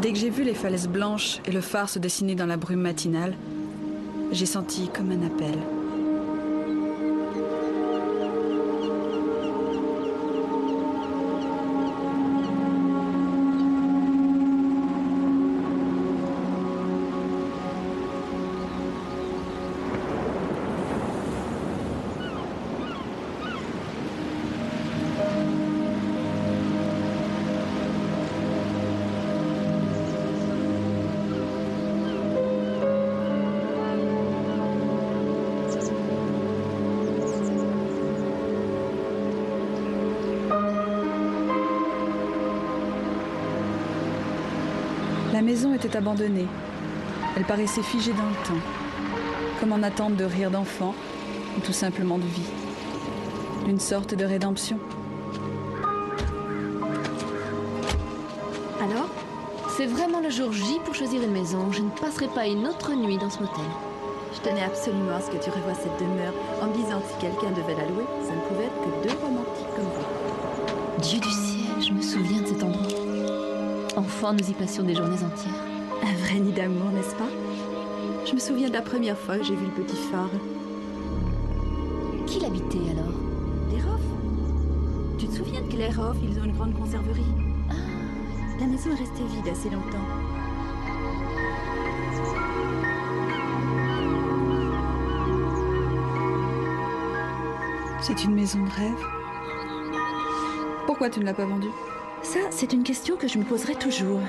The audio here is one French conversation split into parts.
Dès que j'ai vu les falaises blanches et le phare se dessiner dans la brume matinale, j'ai senti comme un appel. La maison était abandonnée. Elle paraissait figée dans le temps, comme en attente de rire d'enfant, ou tout simplement de vie, d'une sorte de rédemption. Alors, c'est vraiment le jour J pour choisir une maison. Je ne passerai pas une autre nuit dans ce motel. Je tenais absolument à ce que tu revoies cette demeure en me disant que si quelqu'un devait la louer, ça ne pouvait être que deux romantiques comme vous. Dieu du ciel, je me souviens de cet endroit. Enfant, nous y passions des journées entières. Un vrai nid d'amour, n'est-ce pas? Je me souviens de la première fois que j'ai vu le petit phare. Qui l'habitait alors? Les Roff. Tu te souviens de les Roff, ils ont une grande conserverie. Ah. La maison est restée vide assez longtemps. C'est une maison de rêve. Pourquoi tu ne l'as pas vendue? Ça, c'est une question que je me poserai toujours.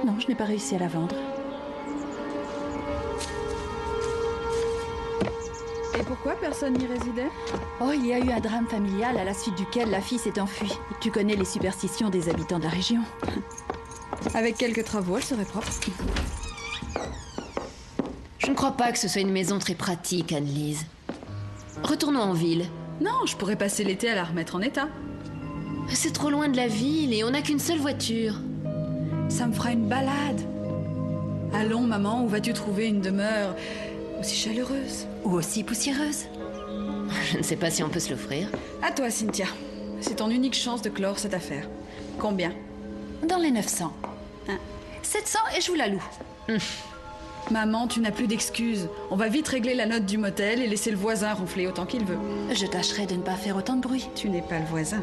Non, je n'ai pas réussi à la vendre. Et pourquoi personne n'y résidait? Oh, il y a eu un drame familial à la suite duquel la fille s'est enfuie. Tu connais les superstitions des habitants de la région. Avec quelques travaux, elle serait propre. Je ne crois pas que ce soit une maison très pratique, Anne-Lise. Retournons en ville. Non, je pourrais passer l'été à la remettre en état. C'est trop loin de la ville et on n'a qu'une seule voiture. Ça me fera une balade. Allons, maman, où vas-tu trouver une demeure aussi chaleureuse? Ou aussi poussiéreuse. Je ne sais pas si on peut se l'offrir. À toi, Cynthia. C'est ton unique chance de clore cette affaire. Combien? Dans les 900. 700 et je vous la loue. Maman, tu n'as plus d'excuses. On va vite régler la note du motel et laisser le voisin ronfler autant qu'il veut. Je tâcherai de ne pas faire autant de bruit. Tu n'es pas le voisin.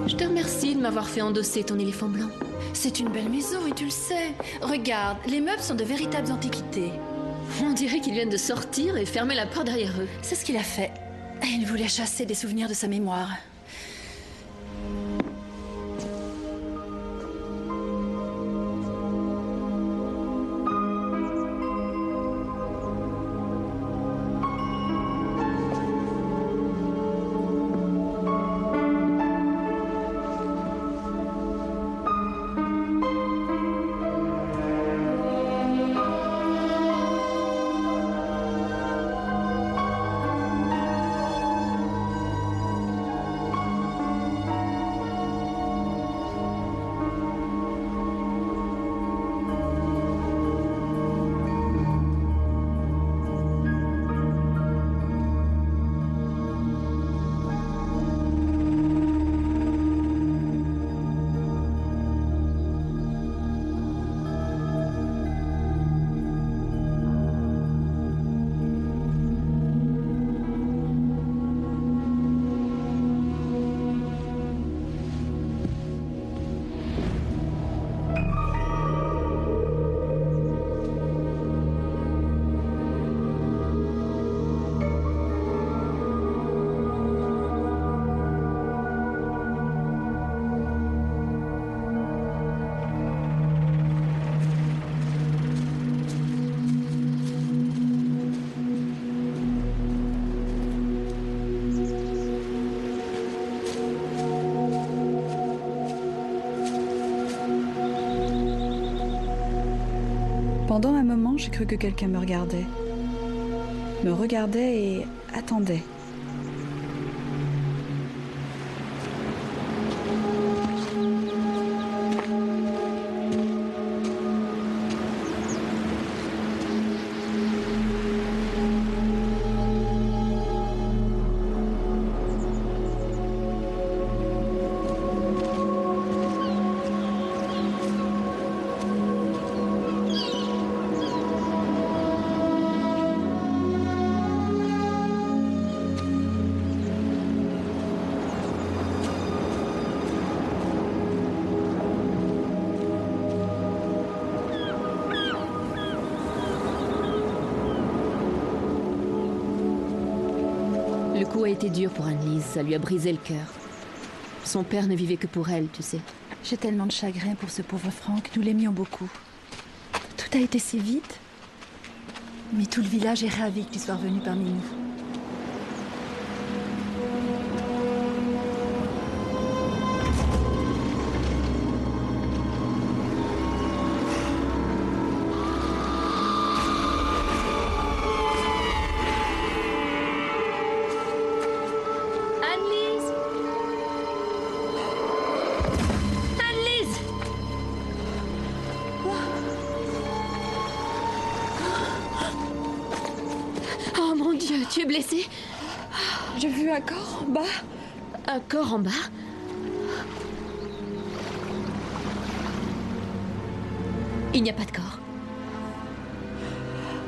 Je te remercie de m'avoir fait endosser ton éléphant blanc. C'est une belle maison et tu le sais. Regarde, les meubles sont de véritables antiquités. On dirait qu'ils viennent de sortir et fermer la porte derrière eux. C'est ce qu'il a fait. Il voulait chasser des souvenirs de sa mémoire. Pendant un moment, j'ai cru que quelqu'un me regardait. Me regardait et attendait. Tout a été dur pour Annelise, ça lui a brisé le cœur. Son père ne vivait que pour elle, tu sais. J'ai tellement de chagrin pour ce pauvre Franck, nous l'aimions beaucoup. Tout a été si vite. Mais tout le village est ravi que tu sois revenu parmi nous. Annelise! Annelise! Oh mon Dieu, tu es blessée? J'ai vu un corps en bas. Un corps en bas? Il n'y a pas de corps.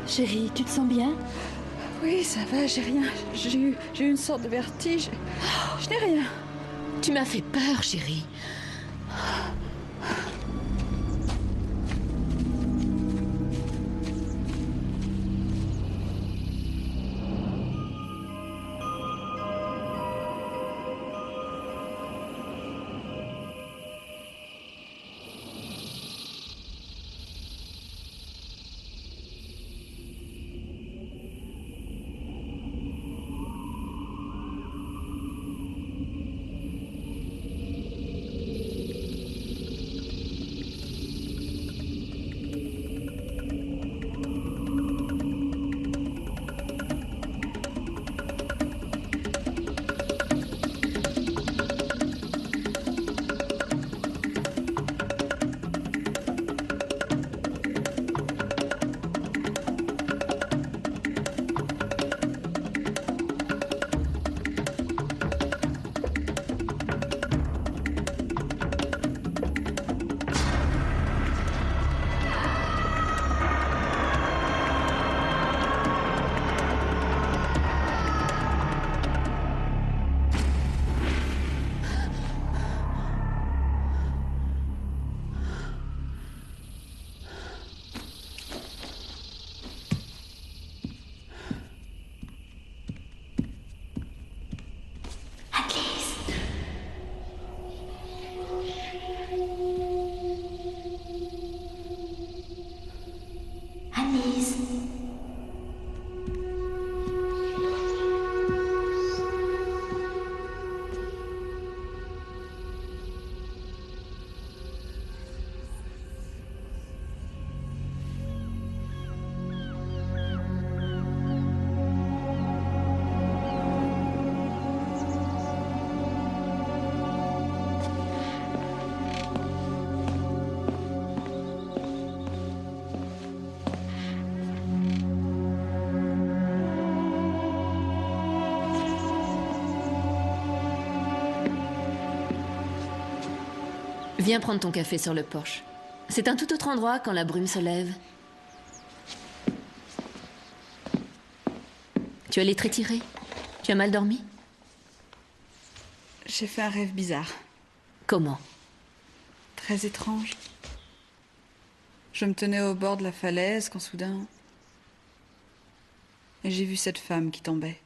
Chérie, tu te sens bien? Oui, ça va, j'ai rien. J'ai eu une sorte de vertige. Je n'ai rien. Tu m'as fait peur, chérie. Viens prendre ton café sur le porche. C'est un tout autre endroit quand la brume se lève. Tu allais te retirer? Tu as mal dormi? J'ai fait un rêve bizarre. Comment? Très étrange. Je me tenais au bord de la falaise quand soudain... Et j'ai vu cette femme qui tombait.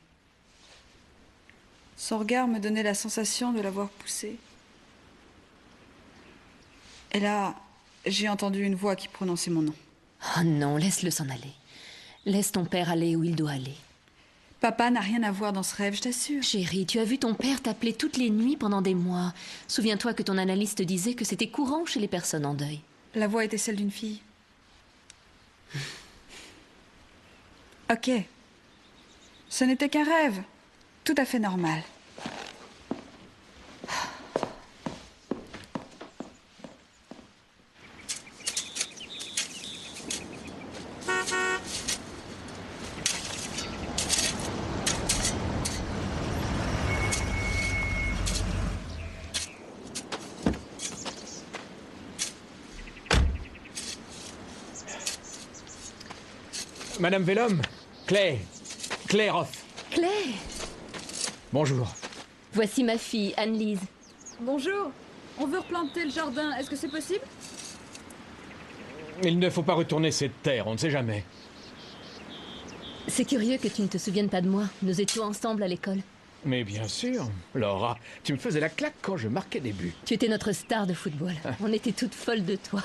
Son regard me donnait la sensation de l'avoir poussée. Et là, j'ai entendu une voix qui prononçait mon nom. Oh non, laisse-le s'en aller. Laisse ton père aller où il doit aller. Papa n'a rien à voir dans ce rêve, je t'assure. Chérie, tu as vu ton père t'appeler toutes les nuits pendant des mois. Souviens-toi que ton analyste disait que c'était courant chez les personnes en deuil. La voix était celle d'une fille. Ok. Ce n'était qu'un rêve. Tout à fait normal. Madame Vellum, Claire Hoff. Claire! Bonjour. Voici ma fille, Annelise. Bonjour. On veut replanter le jardin. Est-ce que c'est possible? Il ne faut pas retourner cette terre, on ne sait jamais. C'est curieux que tu ne te souviennes pas de moi. Nous étions ensemble à l'école. Mais bien sûr. Laura, tu me faisais la claque quand je marquais des buts. Tu étais notre star de football. On était toutes folles de toi.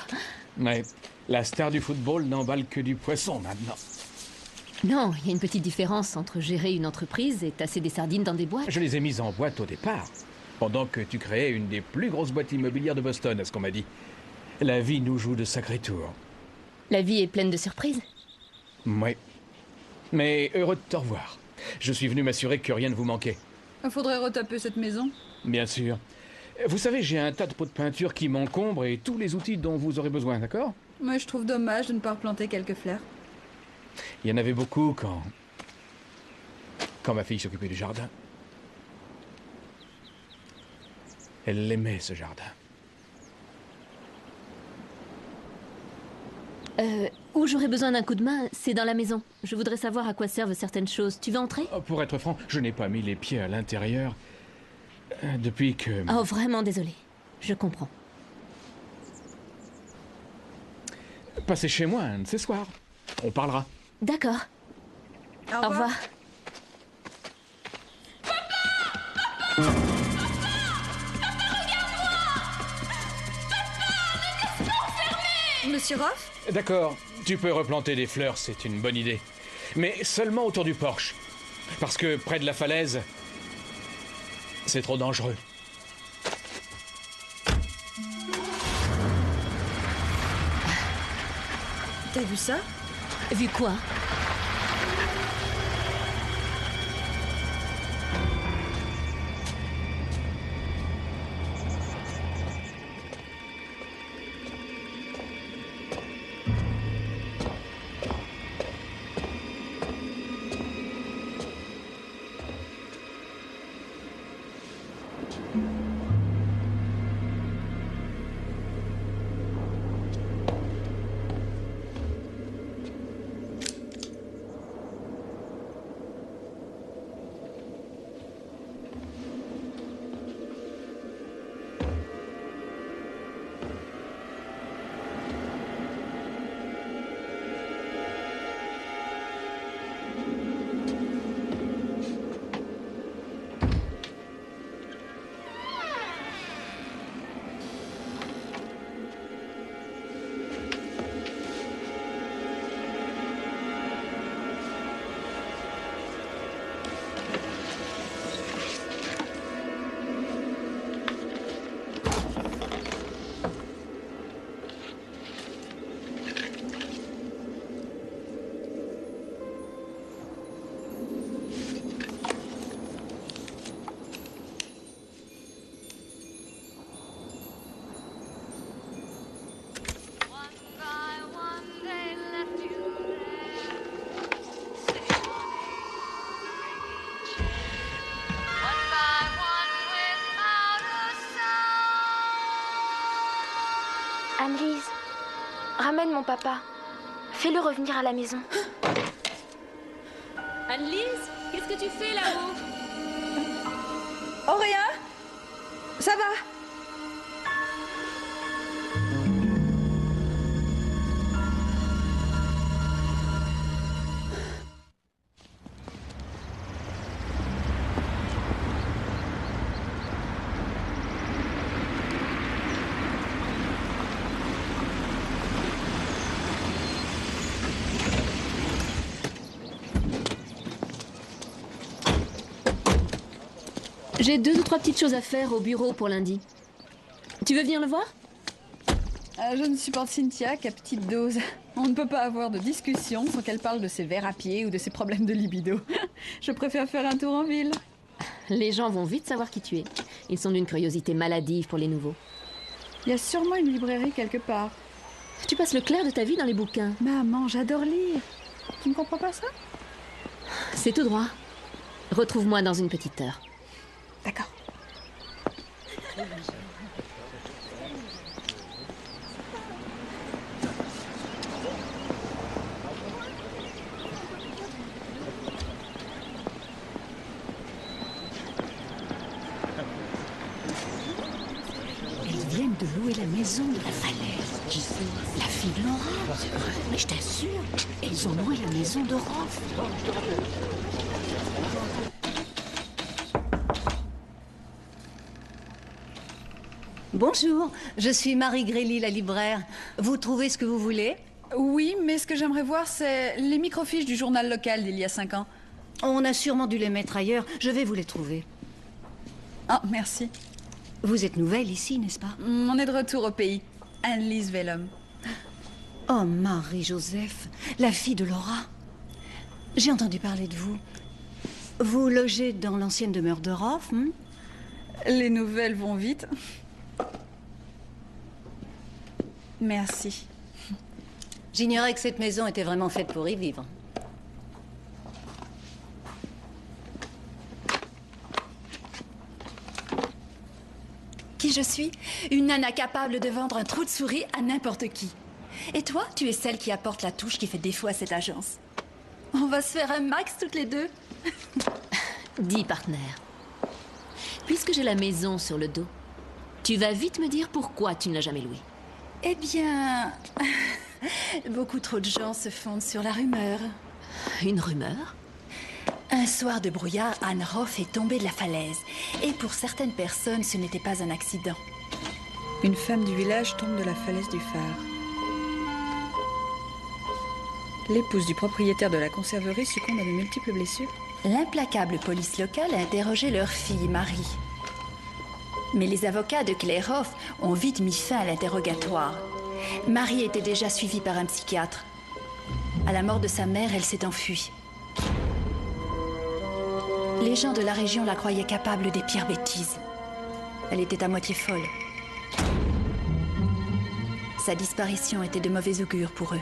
Ouais, la star du football n'emballe que du poisson maintenant. Non, il y a une petite différence entre gérer une entreprise et tasser des sardines dans des boîtes. Je les ai mises en boîte au départ, pendant que tu créais une des plus grosses boîtes immobilières de Boston, à ce qu'on m'a dit. La vie nous joue de sacrés tours. La vie est pleine de surprises. Ouais. Mais heureux de te revoir. Je suis venu m'assurer que rien ne vous manquait. Faudrait retaper cette maison. Bien sûr. Vous savez, j'ai un tas de pots de peinture qui m'encombrent et tous les outils dont vous aurez besoin, d'accord? Moi, je trouve dommage de ne pas replanter quelques fleurs. Il y en avait beaucoup quand ma fille s'occupait du jardin. Elle l'aimait, ce jardin. Où j'aurais besoin d'un coup de main, c'est dans la maison. Je voudrais savoir à quoi servent certaines choses. Tu veux entrer? Pour être franc, je n'ai pas mis les pieds à l'intérieur depuis que... Oh, vraiment désolé. Je comprends. Passez chez moi un de ces soirs. On parlera. D'accord. Au revoir. Monsieur Roth? D'accord, tu peux replanter des fleurs, c'est une bonne idée. Mais seulement autour du porche. Parce que près de la falaise, c'est trop dangereux. T'as vu ça? Vu quoi? Anne-Lise, ramène mon papa. Fais-le revenir à la maison. Anne-Lise, qu'est-ce que tu fais là-haut? Oh, rien? Ça va? J'ai 2 ou 3 petites choses à faire au bureau pour lundi. Tu veux venir le voir? Je ne supporte Cynthia qu'à petite dose. On ne peut pas avoir de discussion sans qu'elle parle de ses verres à pied ou de ses problèmes de libido. Je préfère faire un tour en ville. Les gens vont vite savoir qui tu es. Ils sont d'une curiosité maladive pour les nouveaux. Il y a sûrement une librairie quelque part. Tu passes le clair de ta vie dans les bouquins. Maman, j'adore lire. Tu ne comprends pas ça? C'est tout droit. Retrouve-moi dans une petite heure. D'accord. Ils viennent de louer la maison de la falaise. Qui c'est? La fille de Laura. C'est vrai. Mais je t'assure, ils ont loué la maison de Roth. Bonjour, je suis Marie Grély, la libraire. Vous trouvez ce que vous voulez? Oui, mais ce que j'aimerais voir, c'est les microfiches du journal local d'il y a 5 ans. On a sûrement dû les mettre ailleurs. Je vais vous les trouver. Ah, merci. Vous êtes nouvelle ici, n'est-ce pas? On est de retour au pays. Anne-Lise Vellum. Oh, Marie-Joseph, la fille de Laura. J'ai entendu parler de vous. Vous logez dans l'ancienne demeure de Roff, hein? Les nouvelles vont vite. Merci. J'ignorais que cette maison était vraiment faite pour y vivre. Qui je suis? Une nana capable de vendre un trou de souris à n'importe qui. Et toi, tu es celle qui apporte la touche qui fait défaut à cette agence. On va se faire un max toutes les deux. Dis, partenaire. Puisque j'ai la maison sur le dos, tu vas vite me dire pourquoi tu ne l'as jamais louée. Eh bien... beaucoup trop de gens se fondent sur la rumeur. Une rumeur? Un soir de brouillard, Anne Roff est tombée de la falaise. Et pour certaines personnes, ce n'était pas un accident. Une femme du village tombe de la falaise du phare. L'épouse du propriétaire de la conserverie succombe à de multiples blessures. L'implacable police locale a interrogé leur fille, Marie. Mais les avocats de Claire Roff ont vite mis fin à l'interrogatoire. Marie était déjà suivie par un psychiatre. À la mort de sa mère, elle s'est enfuie. Les gens de la région la croyaient capable des pires bêtises. Elle était à moitié folle. Sa disparition était de mauvais augure pour eux.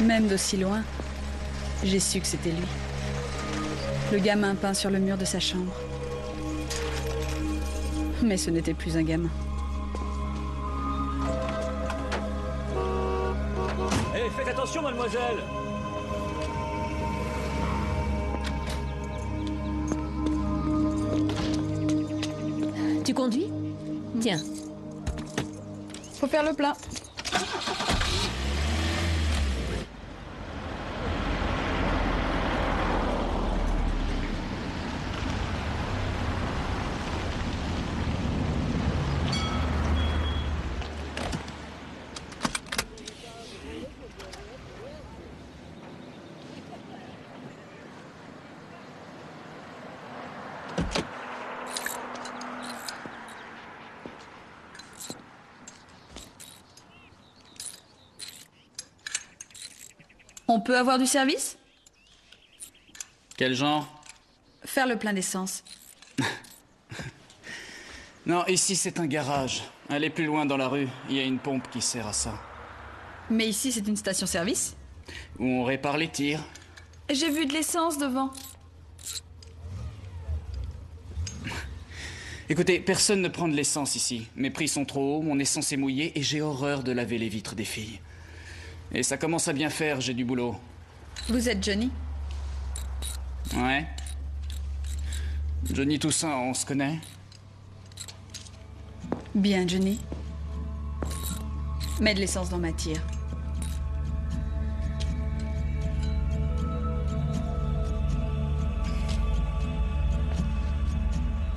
Même d'aussi loin, j'ai su que c'était lui. Le gamin peint sur le mur de sa chambre. Mais ce n'était plus un gamin. Hé, faites attention, mademoiselle! Tu conduis? Tiens. Faut faire le plein. On peut avoir du service? Quel genre? Faire le plein d'essence. Non, ici c'est un garage. Allez plus loin dans la rue, il y a une pompe qui sert à ça. Mais ici, c'est une station-service. Où on répare les tirs. J'ai vu de l'essence devant. Écoutez, personne ne prend de l'essence ici. Mes prix sont trop hauts, mon essence est mouillée et j'ai horreur de laver les vitres des filles. Et ça commence à bien faire, j'ai du boulot. Vous êtes Johnny? Ouais. Johnny Toussaint, on se connaît? Bien, Johnny. Mets de l'essence dans ma tire.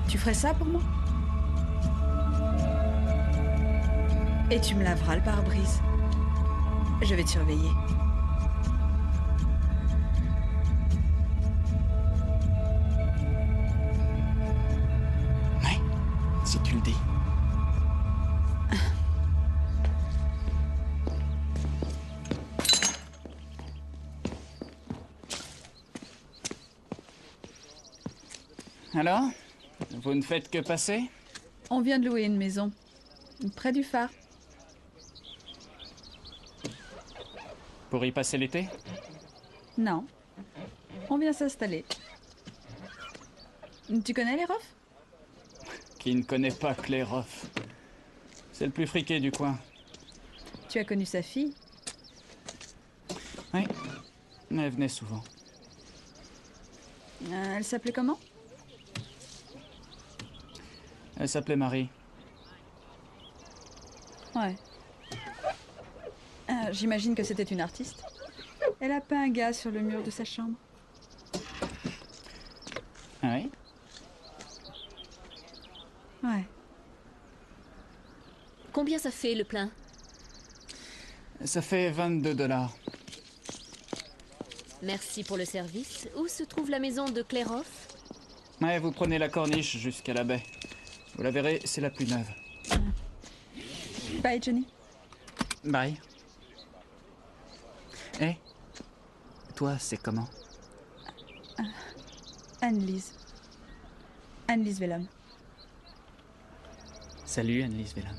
Tu ferais ça pour moi? Et tu me laveras le pare-brise. Je vais te surveiller. Ouais, si tu le dis. Alors? Vous ne faites que passer? On vient de louer une maison, près du phare. Pour y passer l'été? Non, on vient s'installer. Tu connais les Roff? Qui ne connaît pas Claire Roff? C'est le plus friqué du coin. Tu as connu sa fille? Oui, elle venait souvent. Elle s'appelait comment? Elle s'appelait Marie. Ouais. J'imagine que c'était une artiste. Elle a peint un gars sur le mur de sa chambre. Ah oui? Ouais. Combien ça fait le plein? Ça fait 22 $. Merci pour le service. Où se trouve la maison de Clairehoff? Ouais, vous prenez la corniche jusqu'à la baie. Vous la verrez, c'est la plus neuve. Bye, Johnny. Bye. Eh? Toi, c'est comment? Anne-Lise. Anne-Lise Vellum. Salut, Anne-Lise Vellum.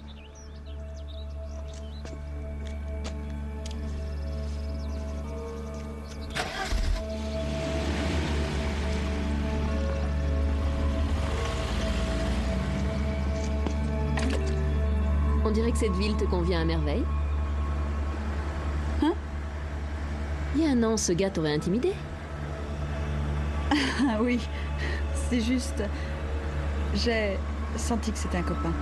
On dirait que cette ville te convient à merveille. Hein? Il y a un an, ce gars t'aurait intimidé. Ah oui, c'est juste... J'ai senti que c'était un copain.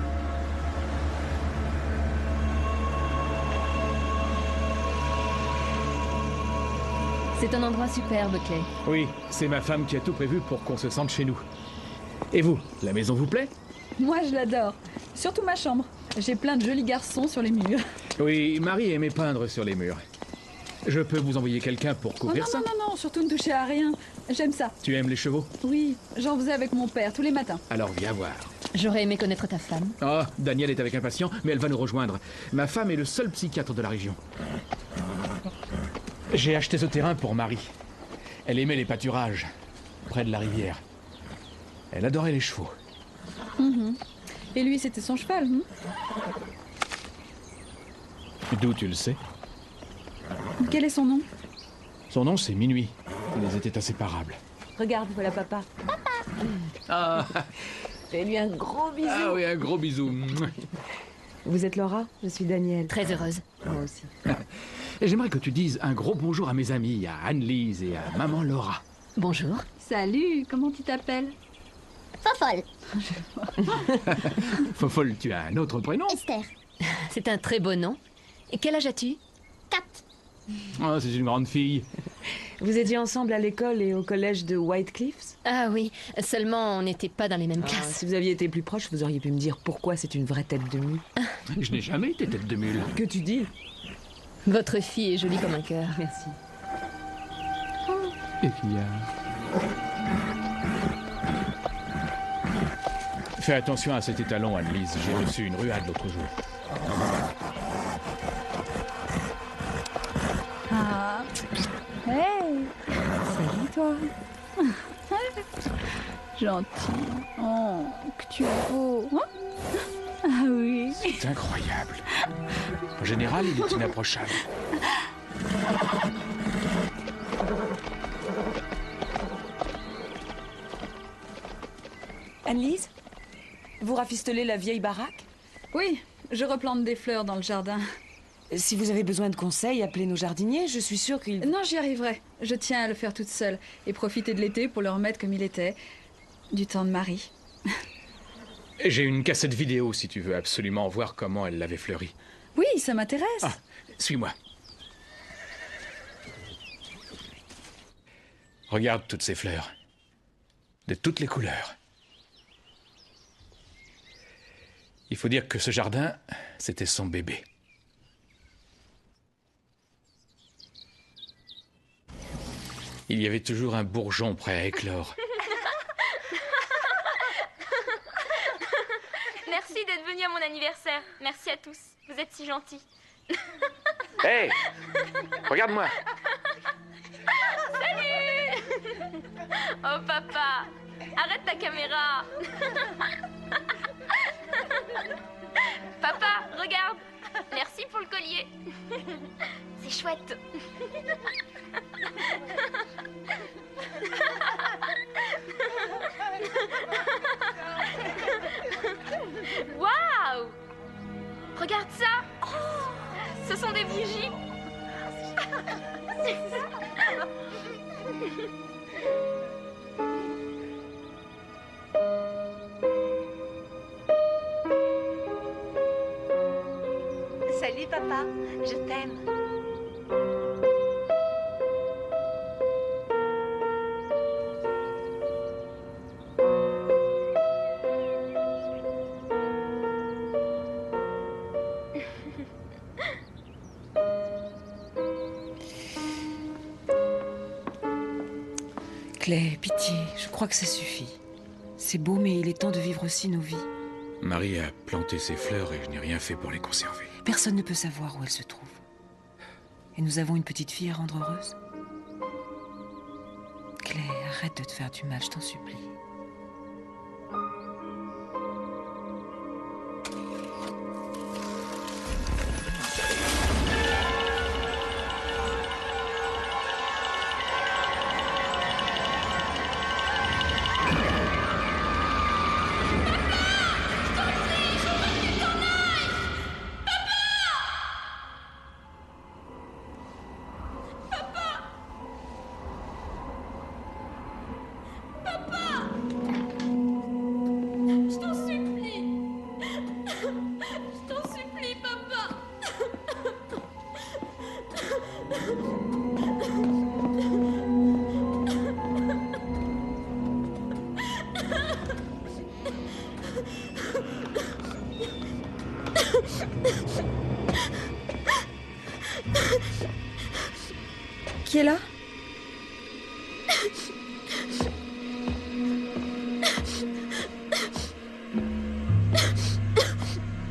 C'est un endroit superbe, Clay. Oui, c'est ma femme qui a tout prévu pour qu'on se sente chez nous. Et vous, la maison vous plaît? Moi, je l'adore. Surtout ma chambre. J'ai plein de jolis garçons sur les murs. Oui, Marie aimait peindre sur les murs. Je peux vous envoyer quelqu'un pour Oh couvrir non, ça? non, non, non, surtout ne touchez à rien. J'aime ça. Tu aimes les chevaux? Oui, j'en faisais avec mon père tous les matins. Alors viens voir. J'aurais aimé connaître ta femme. Oh, Daniel est avec un patient, mais elle va nous rejoindre. Ma femme est le seul psychiatre de la région. J'ai acheté ce terrain pour Marie. Elle aimait les pâturages, près de la rivière. Elle adorait les chevaux. Et lui, c'était son cheval. D'où tu le sais? Quel est son nom? Son nom, c'est Minuit. Ils étaient inséparables. Regarde, voilà papa. Ah, Fais-lui un gros bisou. ah oui, un gros bisou. Vous êtes Laura? Je suis Daniel. Très heureuse. Moi aussi. Et j'aimerais que tu dises un gros bonjour à mes amis, à Anne-Lise et à maman Laura. Bonjour. Salut, comment tu t'appelles? Fofolle. Fofolle, tu as un autre prénom? Esther. C'est un très beau nom. Et quel âge as-tu? 4. Oh, c'est une grande fille. Vous étiez ensemble à l'école et au collège de White Cliffs? Ah oui, seulement on n'était pas dans les mêmes Ah, classes. si vous aviez été plus proche, vous auriez pu me dire pourquoi c'est une vraie tête de mule. Je n'ai jamais été tête de mule. Que tu dis? Votre fille est jolie comme un cœur. Merci. Et puis, Fais attention à cet étalon, Anne-Lise. J'ai reçu une ruade l'autre jour. Ah. Hey. Salut, toi. Gentil. Oh, que tu es beau. Ah oui. C'est incroyable. En général, il est inapprochable. Anne-Lise? Vous rafistolez la vieille baraque? Oui, je replante des fleurs dans le jardin. Si vous avez besoin de conseils, appelez nos jardiniers. Je suis sûre qu'ils... Non, j'y arriverai. Je tiens à le faire toute seule et profiter de l'été pour le remettre comme il était. Du temps de Marie. J'ai une cassette vidéo si tu veux absolument voir comment elle l'avait fleuri. Oui, ça m'intéresse. Ah, suis-moi. Regarde toutes ces fleurs. De toutes les couleurs. Il faut dire que ce jardin, c'était son bébé. Il y avait toujours un bourgeon prêt à éclore. Merci d'être venu à mon anniversaire. Merci à tous. Vous êtes si gentils. Hé! Regarde-moi! Salut! Oh papa, arrête ta caméra. Papa, regarde. Merci pour le collier. C'est chouette. Waouh! Regarde ça. Oh, Ce sont des bougies. Salut papa, je t'aime. Clay, pitié, je crois que ça suffit. C'est beau, mais il est temps de vivre aussi nos vies. Marie a planté ses fleurs et je n'ai rien fait pour les conserver. Personne ne peut savoir où elles se trouvent. Et nous avons une petite fille à rendre heureuse. Clay, arrête de te faire du mal, je t'en supplie. Qui est là?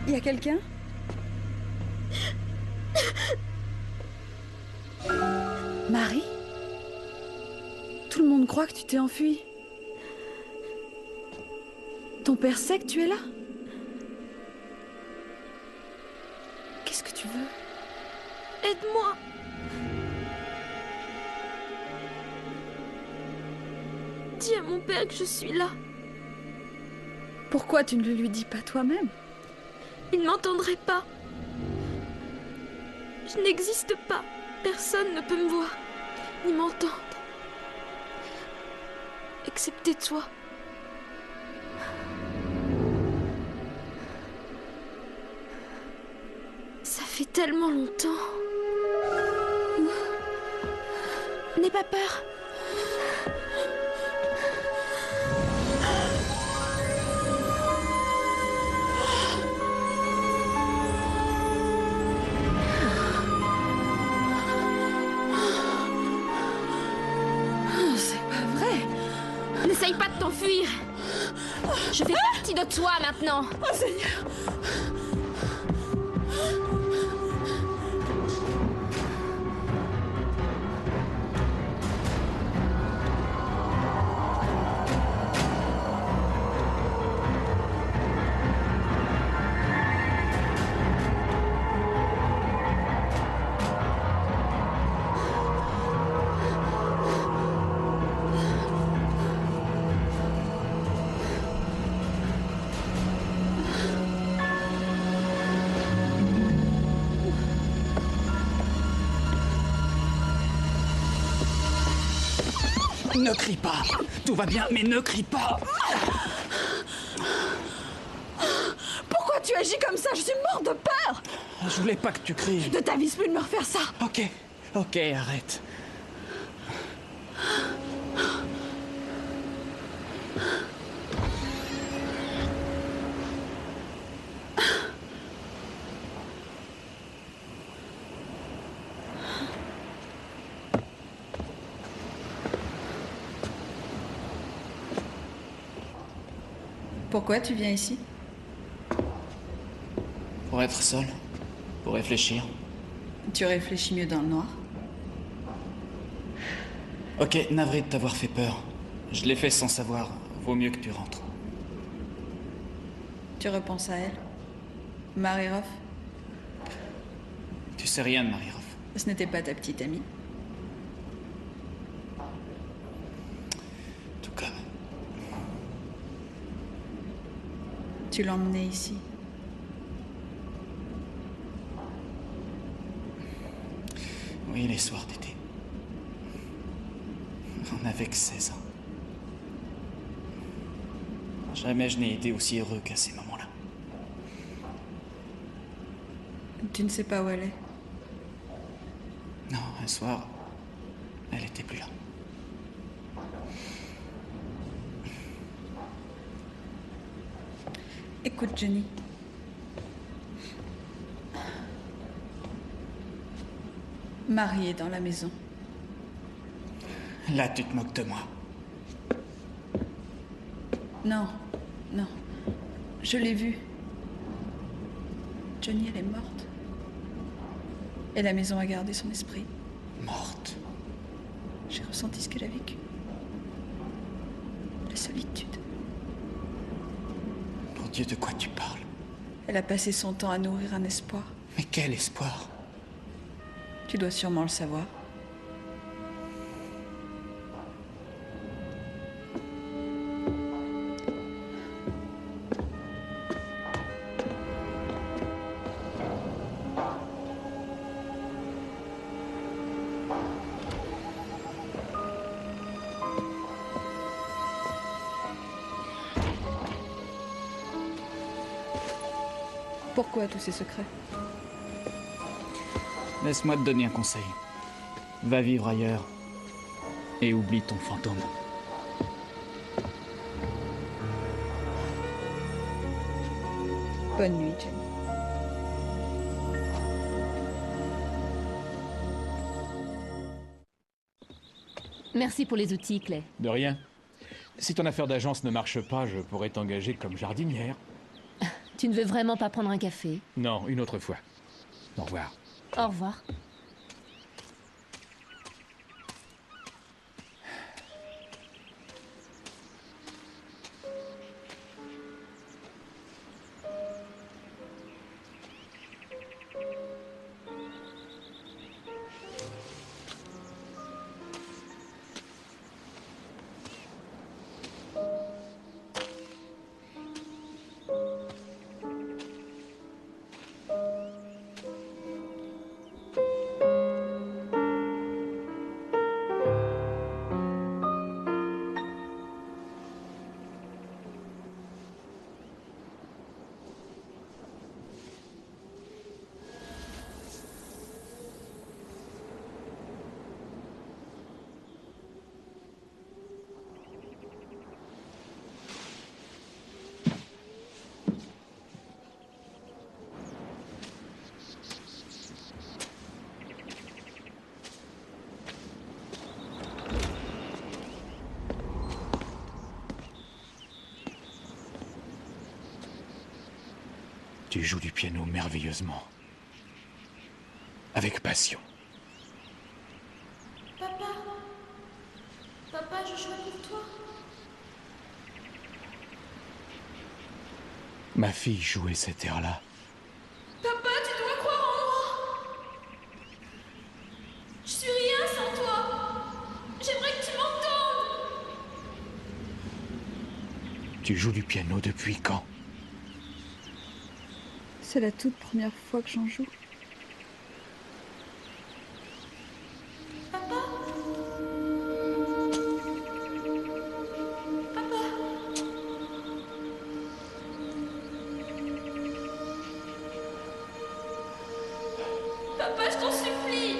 Il y a quelqu'un? Marie? Tout le monde croit que tu t'es enfuie. Ton père sait que tu es là? Qu'est-ce que tu veux? Aide-moi. Dis à mon père que je suis là. Pourquoi tu ne le lui dis pas toi-même? Il ne m'entendrait pas. Je n'existe pas. Personne ne peut me voir, ni m'entendre. Excepté toi. Ça fait tellement longtemps. N'aie pas peur. N'essaye pas de t'enfuir. Je fais partie de toi maintenant. Oh Seigneur! Ne crie pas. Tout va bien, mais ne crie pas. Pourquoi tu agis comme ça? Je suis morte de peur! Je voulais pas que tu cries. Je ne t'avise plus de me refaire ça! Ok, ok, arrête. Pourquoi tu viens ici? Pour être seul, pour réfléchir. Tu réfléchis mieux dans le noir? Ok, navré de t'avoir fait peur. Je l'ai fait sans savoir. Vaut mieux que tu rentres. Tu repenses à elle? Marie Roff? Tu sais rien de Marie Roff. Ce n'était pas ta petite amie? Tout comme. Tu l'emmenais ici? Oui, les soirs d'été. On avait que 16 ans. Jamais je n'ai été aussi heureux qu'à ces moments-là. Tu ne sais pas où elle est. Non, un soir, elle était plus là. Écoute, Jenny. Marie est dans la maison. Là, tu te moques de moi. Non, non. Je l'ai vue. Johnny, elle est morte. Et la maison a gardé son esprit. Morte. J'ai ressenti ce qu'elle a vécu. La solitude. Mon Dieu, de quoi tu parles? Elle a passé son temps à nourrir un espoir. Mais quel espoir? Tu dois sûrement le savoir. Pourquoi tous ces secrets? Laisse-moi te donner un conseil. Va vivre ailleurs et oublie ton fantôme. Bonne nuit, Jenny. Merci pour les outils, Clay. De rien. Si ton affaire d'agence ne marche pas, je pourrais t'engager comme jardinière. Tu ne veux vraiment pas prendre un café? Non, une autre fois. Au revoir. Au revoir. Tu joues du piano merveilleusement. Avec passion. Papa, je jouais pour toi. Ma fille jouait cet air-là. Papa, tu dois croire en moi. Je suis rien sans toi. J'aimerais que tu m'entendes. Tu joues du piano depuis quand? C'est la toute première fois que j'en joue. Papa, je t'en supplie.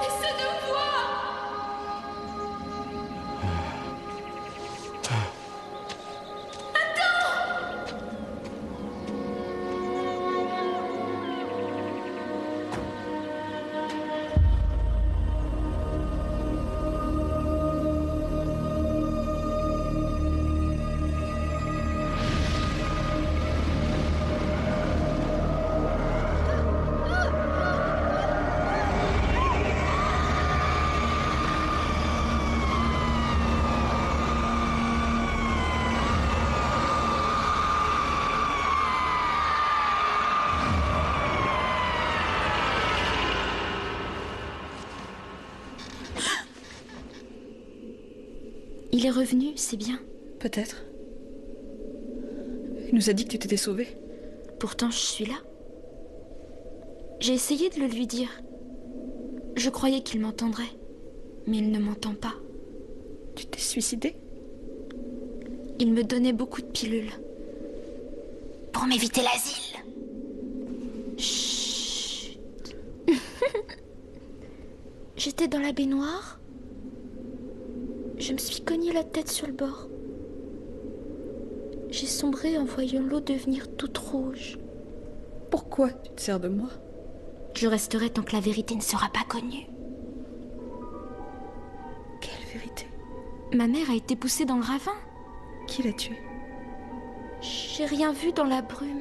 Essaie de me voir. Il est revenu, c'est bien. Peut-être. Il nous a dit que tu t'étais sauvée. Pourtant, je suis là. J'ai essayé de le lui dire. Je croyais qu'il m'entendrait, mais il ne m'entend pas. Tu t'es suicidée? Il me donnait beaucoup de pilules. Pour m'éviter l'asile. Chut. J'étais dans la baignoire. Je me suis cogné la tête sur le bord. J'ai sombré en voyant l'eau devenir toute rouge. Pourquoi tu te sers de moi? Je resterai tant que la vérité ne sera pas connue. Quelle vérité? Ma mère a été poussée dans le ravin. Qui l'a tuée? J'ai rien vu dans la brume.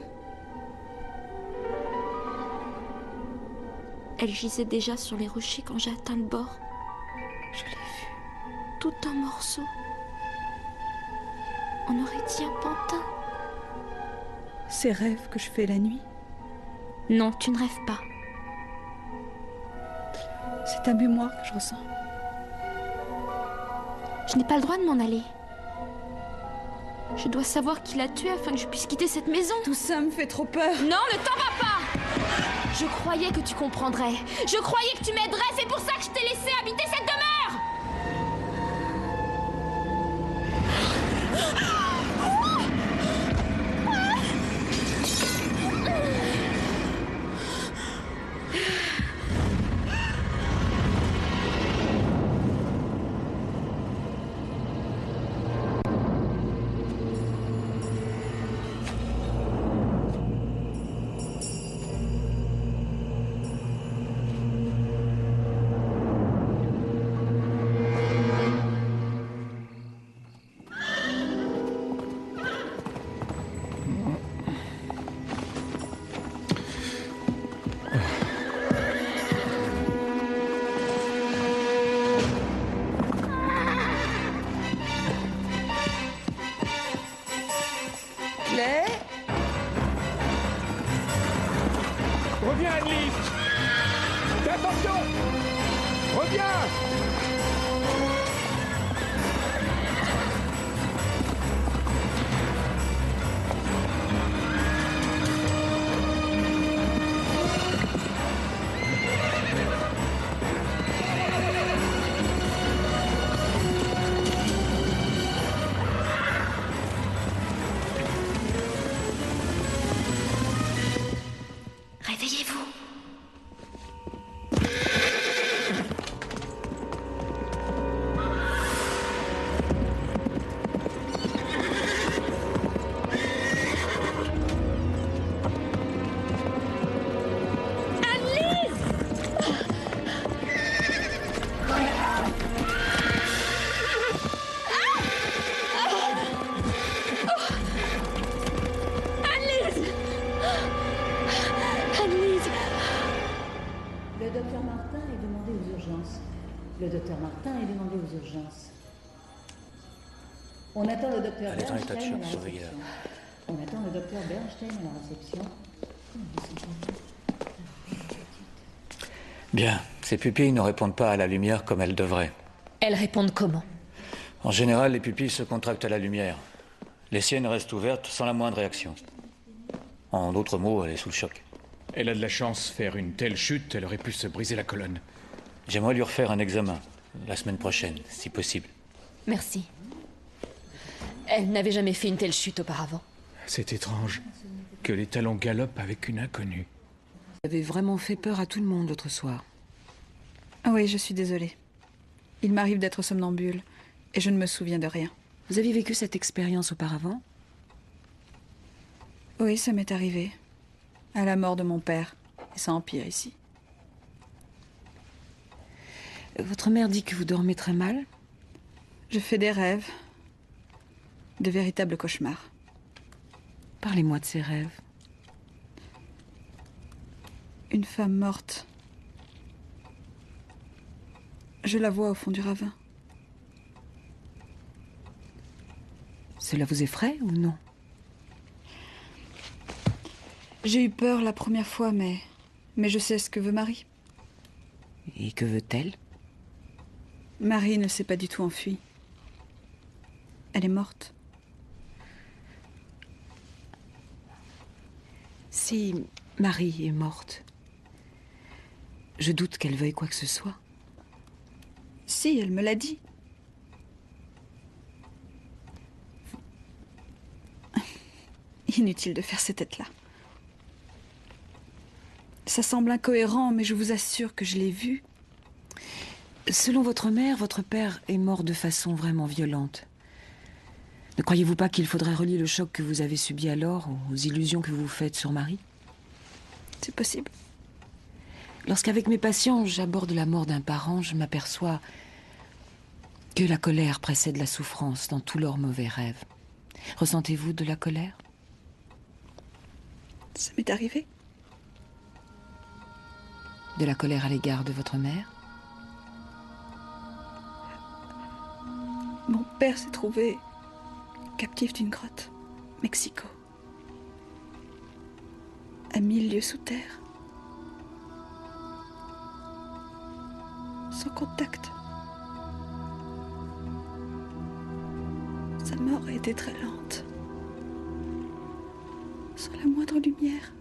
Elle gisait déjà sur les rochers quand j'ai atteint le bord. Je l'ai vue. Tout en morceaux. On aurait dit un pantin. Ces rêves que je fais la nuit, Non, tu ne rêves pas. c'est ta mémoire que je ressens. Je n'ai pas le droit de m'en aller. Je dois savoir qui l'a tué afin que je puisse quitter cette maison. Tout ça me fait trop peur. Non, ne t'en vas pas! Je croyais que tu comprendrais. Je croyais que tu m'aiderais. C'est pour ça que je t'ai laissé habiter cette demeure! Claire? Reviens, Annelise! Fais attention! Reviens! Réveillez-vous. Le docteur Martin est demandé aux urgences. Le docteur Martin est demandé aux urgences. On attend le docteur Elle est en état de Bernstein à choc, la surveillez-la. réception. On attend le docteur Bernstein à la réception. Bien, ses pupilles ne répondent pas à la lumière comme elles devraient. Elles répondent comment? En général, les pupilles se contractent à la lumière. Les siennes restent ouvertes sans la moindre réaction. En d'autres mots, elle est sous le choc. Elle a de la chance. Faire une telle chute, elle aurait pu se briser la colonne. J'aimerais lui refaire un examen, la semaine prochaine, si possible. Merci. Elle n'avait jamais fait une telle chute auparavant. C'est étrange que les talons galopent avec une inconnue. Vous avez vraiment fait peur à tout le monde l'autre soir. Ah oui, je suis désolée. Il m'arrive d'être somnambule et je ne me souviens de rien. Vous aviez vécu cette expérience auparavant? Oui, ça m'est arrivé. À la mort de mon père. Et ça empire ici. Votre mère dit que vous dormez très mal? Je fais des rêves. De véritables cauchemars. Parlez-moi de ces rêves. Une femme morte. Je la vois au fond du ravin. Cela vous effraie ou non? J'ai eu peur la première fois, mais je sais ce que veut Marie. Et que veut-elle? Marie ne s'est pas du tout enfuie. Elle est morte. Si Marie est morte, Je doute qu'elle veuille quoi que ce soit. Si, elle me l'a dit. Inutile de faire ces têtes-là. Ça semble incohérent, mais je vous assure que je l'ai vu. Selon votre mère, votre père est mort de façon vraiment violente. Ne croyez-vous pas qu'il faudrait relier le choc que vous avez subi alors aux illusions que vous vous faites sur Marie? C'est possible. Lorsqu'avec mes patients, j'aborde la mort d'un parent, je m'aperçois que la colère précède la souffrance dans tous leurs mauvais rêves. Ressentez-vous de la colère? Ça m'est arrivé. De la colère à l'égard de votre mère? Mon père s'est trouvé captif d'une grotte, Mexico. À 1000 lieues sous terre. Sans contact. Sa mort a été très lente. Sans la moindre lumière.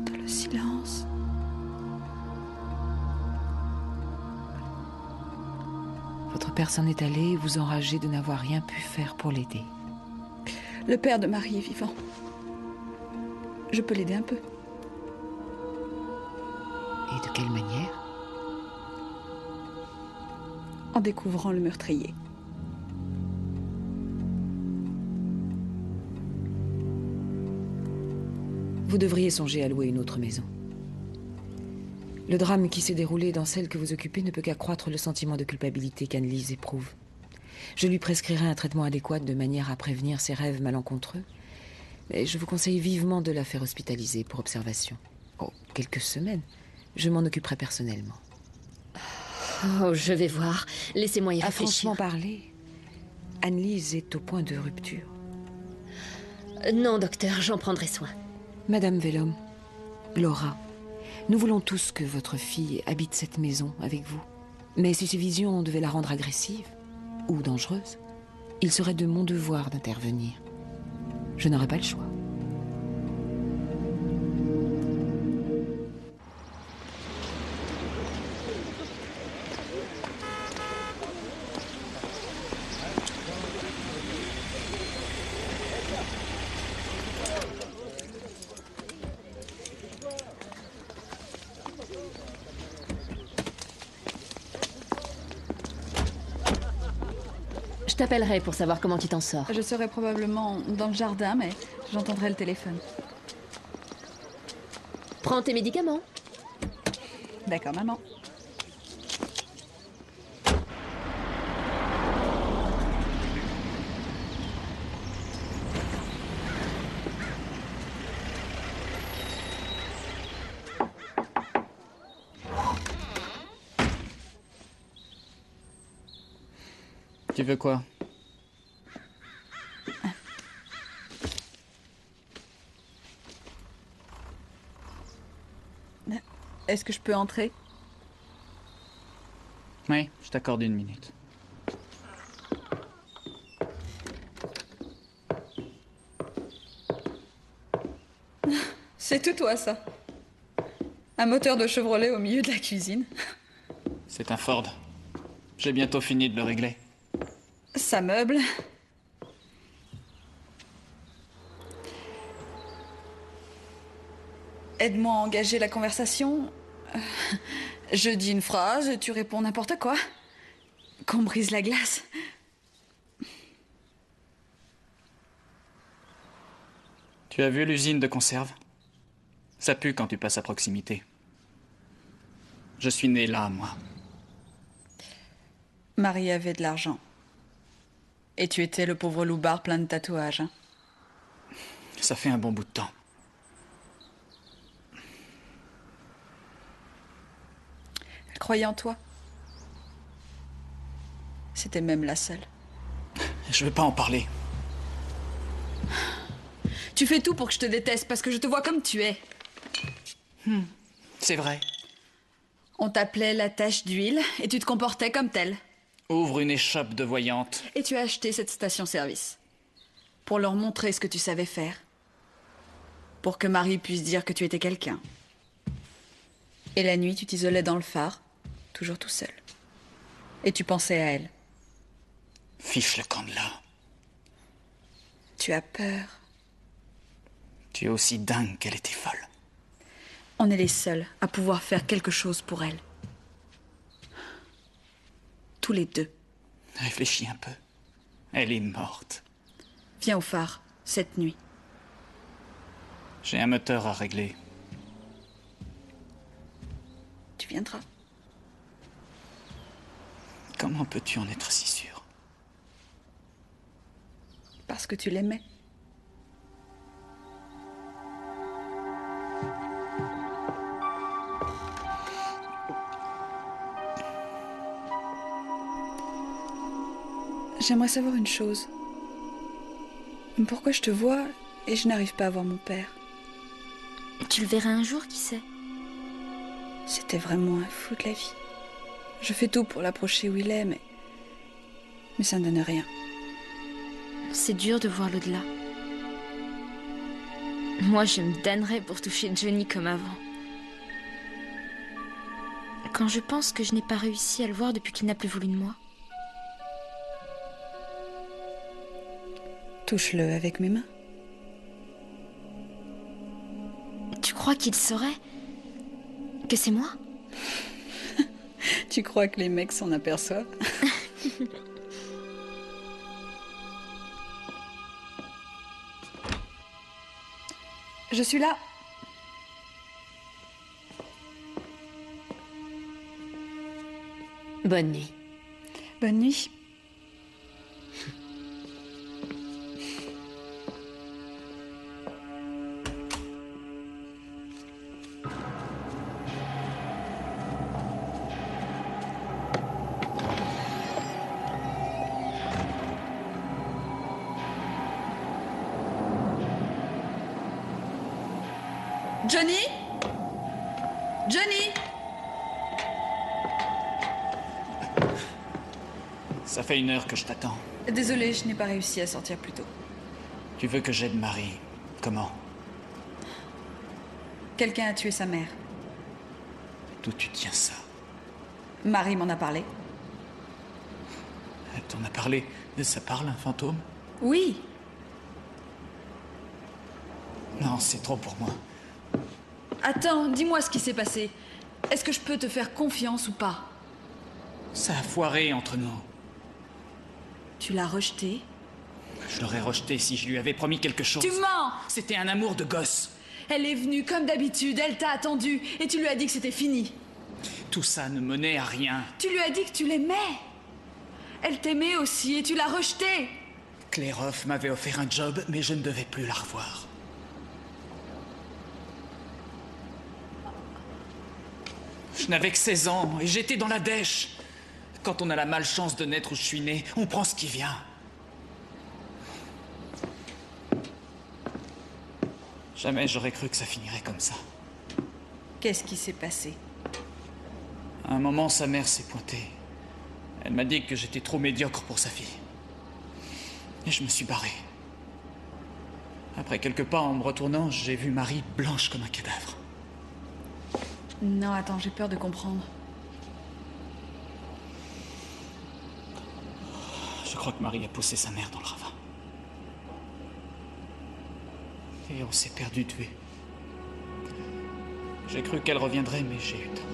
Dans le silence. Votre père s'en est allé et vous enragez de n'avoir rien pu faire pour l'aider. Le père de Marie est vivant. Je peux l'aider un peu. Et de quelle manière? En découvrant le meurtrier. Vous devriez songer à louer une autre maison. Le drame qui s'est déroulé dans celle que vous occupez ne peut qu'accroître le sentiment de culpabilité qu'Anne-Lise éprouve. Je lui prescrirai un traitement adéquat de manière à prévenir ses rêves malencontreux, mais je vous conseille vivement de la faire hospitaliser pour observation. Oh, quelques semaines. Je m'en occuperai personnellement. Oh, je vais voir. Laissez-moi y réfléchir. Franchement parler, Anne-Lise est au point de rupture. Non, docteur, j'en prendrai soin. Madame Vellum, Laura, nous voulons tous que votre fille habite cette maison avec vous. Mais si ces visions devaient la rendre agressive ou dangereuse, il serait de mon devoir d'intervenir. Je n'aurais pas le choix. Je t'appellerai pour savoir comment tu t'en sors. Je serai probablement dans le jardin, mais j'entendrai le téléphone. Prends tes médicaments. D'accord, maman. Tu veux quoi? Est-ce que je peux entrer? Oui, je t'accorde 1 minute. C'est tout toi, ça. Un moteur de Chevrolet au milieu de la cuisine. C'est un Ford. J'ai bientôt fini de le régler. Ça meuble. Aide-moi à engager la conversation. Je dis une phrase, tu réponds n'importe quoi. Qu'on brise la glace. Tu as vu l'usine de conserve? Ça pue quand tu passes à proximité. Je suis né là, moi. Marie avait de l'argent. Et tu étais le pauvre loupard plein de tatouages. Hein. Ça fait un bon bout de temps. Elle croyait en toi. C'était même la seule. Je veux pas en parler. Tu fais tout pour que je te déteste parce que je te vois comme tu es. C'est vrai. On t'appelait la tache d'huile et tu te comportais comme telle. Ouvre une échoppe de voyante. Et tu as acheté cette station-service. Pour leur montrer ce que tu savais faire. Pour que Marie puisse dire que tu étais quelqu'un. Et la nuit, tu t'isolais dans le phare, toujours tout seul. Et tu pensais à elle. Fiche le camp de là. Tu as peur. Tu es aussi dingue qu'elle était folle. On est les seuls à pouvoir faire quelque chose pour elle. Tous les deux. Réfléchis un peu. Elle est morte. Viens au phare, cette nuit. J'ai un moteur à régler. Tu viendras. Comment peux-tu en être si sûr? Parce que tu l'aimais. J'aimerais savoir une chose. Pourquoi je te vois et je n'arrive pas à voir mon père? Tu le verras un jour, qui sait? C'était vraiment un fou de la vie. Je fais tout pour l'approcher où il est, mais ça ne donne rien. C'est dur de voir l'au-delà. Moi, je me damnerais pour toucher Johnny comme avant. Quand je pense que je n'ai pas réussi à le voir depuis qu'il n'a plus voulu de moi. Touche-le avec mes mains. Tu crois qu'il saurait que c'est moi? Tu crois que les mecs s'en aperçoivent? Je suis là. Bonne nuit. Bonne nuit. Johnny? Johnny? Ça fait 1 heure que je t'attends. Désolée, je n'ai pas réussi à sortir plus tôt. Tu veux que j'aide Marie? Comment? Quelqu'un a tué sa mère. D'où tu tiens ça? Marie m'en a parlé. Elle t'en a parlé? Ça parle, un fantôme? Oui. Non, c'est trop pour moi. Attends, dis-moi ce qui s'est passé. Est-ce que je peux te faire confiance ou pas? Ça a foiré entre nous. Tu l'as rejeté? Je l'aurais rejeté si je lui avais promis quelque chose. Tu mens! C'était un amour de gosse. Elle est venue comme d'habitude, elle t'a attendu et tu lui as dit que c'était fini. Tout ça ne menait à rien. Tu lui as dit que tu l'aimais. Elle t'aimait aussi et tu l'as rejetée. Claire Hoff m'avait offert un job, mais je ne devais plus la revoir. Je n'avais que 16 ans et j'étais dans la dèche. Quand on a la malchance de naître où je suis né, on prend ce qui vient. Jamais j'aurais cru que ça finirait comme ça. Qu'est-ce qui s'est passé? À un moment, sa mère s'est pointée. Elle m'a dit que j'étais trop médiocre pour sa fille. Et je me suis barré. Après quelques pas, en me retournant, j'ai vu Marie blanche comme un cadavre. Non, attends, j'ai peur de comprendre. Je crois que Marie a poussé sa mère dans le ravin. Et on s'est perdu de vue. J'ai cru qu'elle reviendrait, mais j'ai eu tort.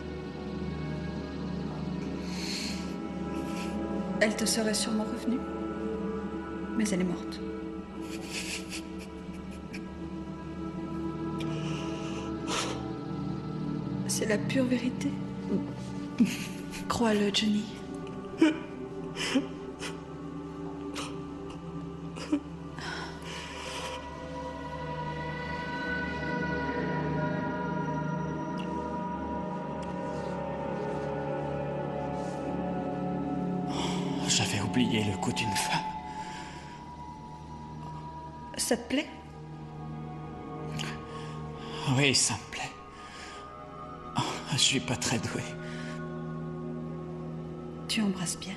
Elle te serait sûrement revenue. Mais elle est morte. C'est la pure vérité. Crois-le, Johnny. J'avais oublié le goût d'une femme. Ça te plaît? Oui, ça me plaît. Je suis pas très doué. Tu embrasses bien.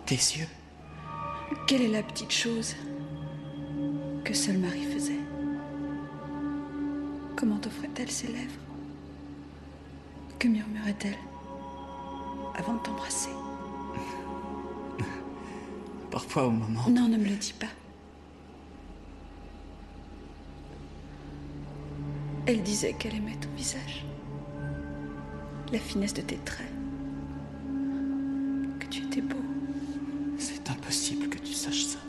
Tes yeux. Quelle est la petite chose que seule Marie faisait? Comment t'offrait-elle ses lèvres? Que murmurait-elle avant de t'embrasser? Parfois au moment... Non, ne me le dis pas. Elle disait qu'elle aimait ton visage, la finesse de tes traits, que tu étais beau. C'est impossible que tu saches ça.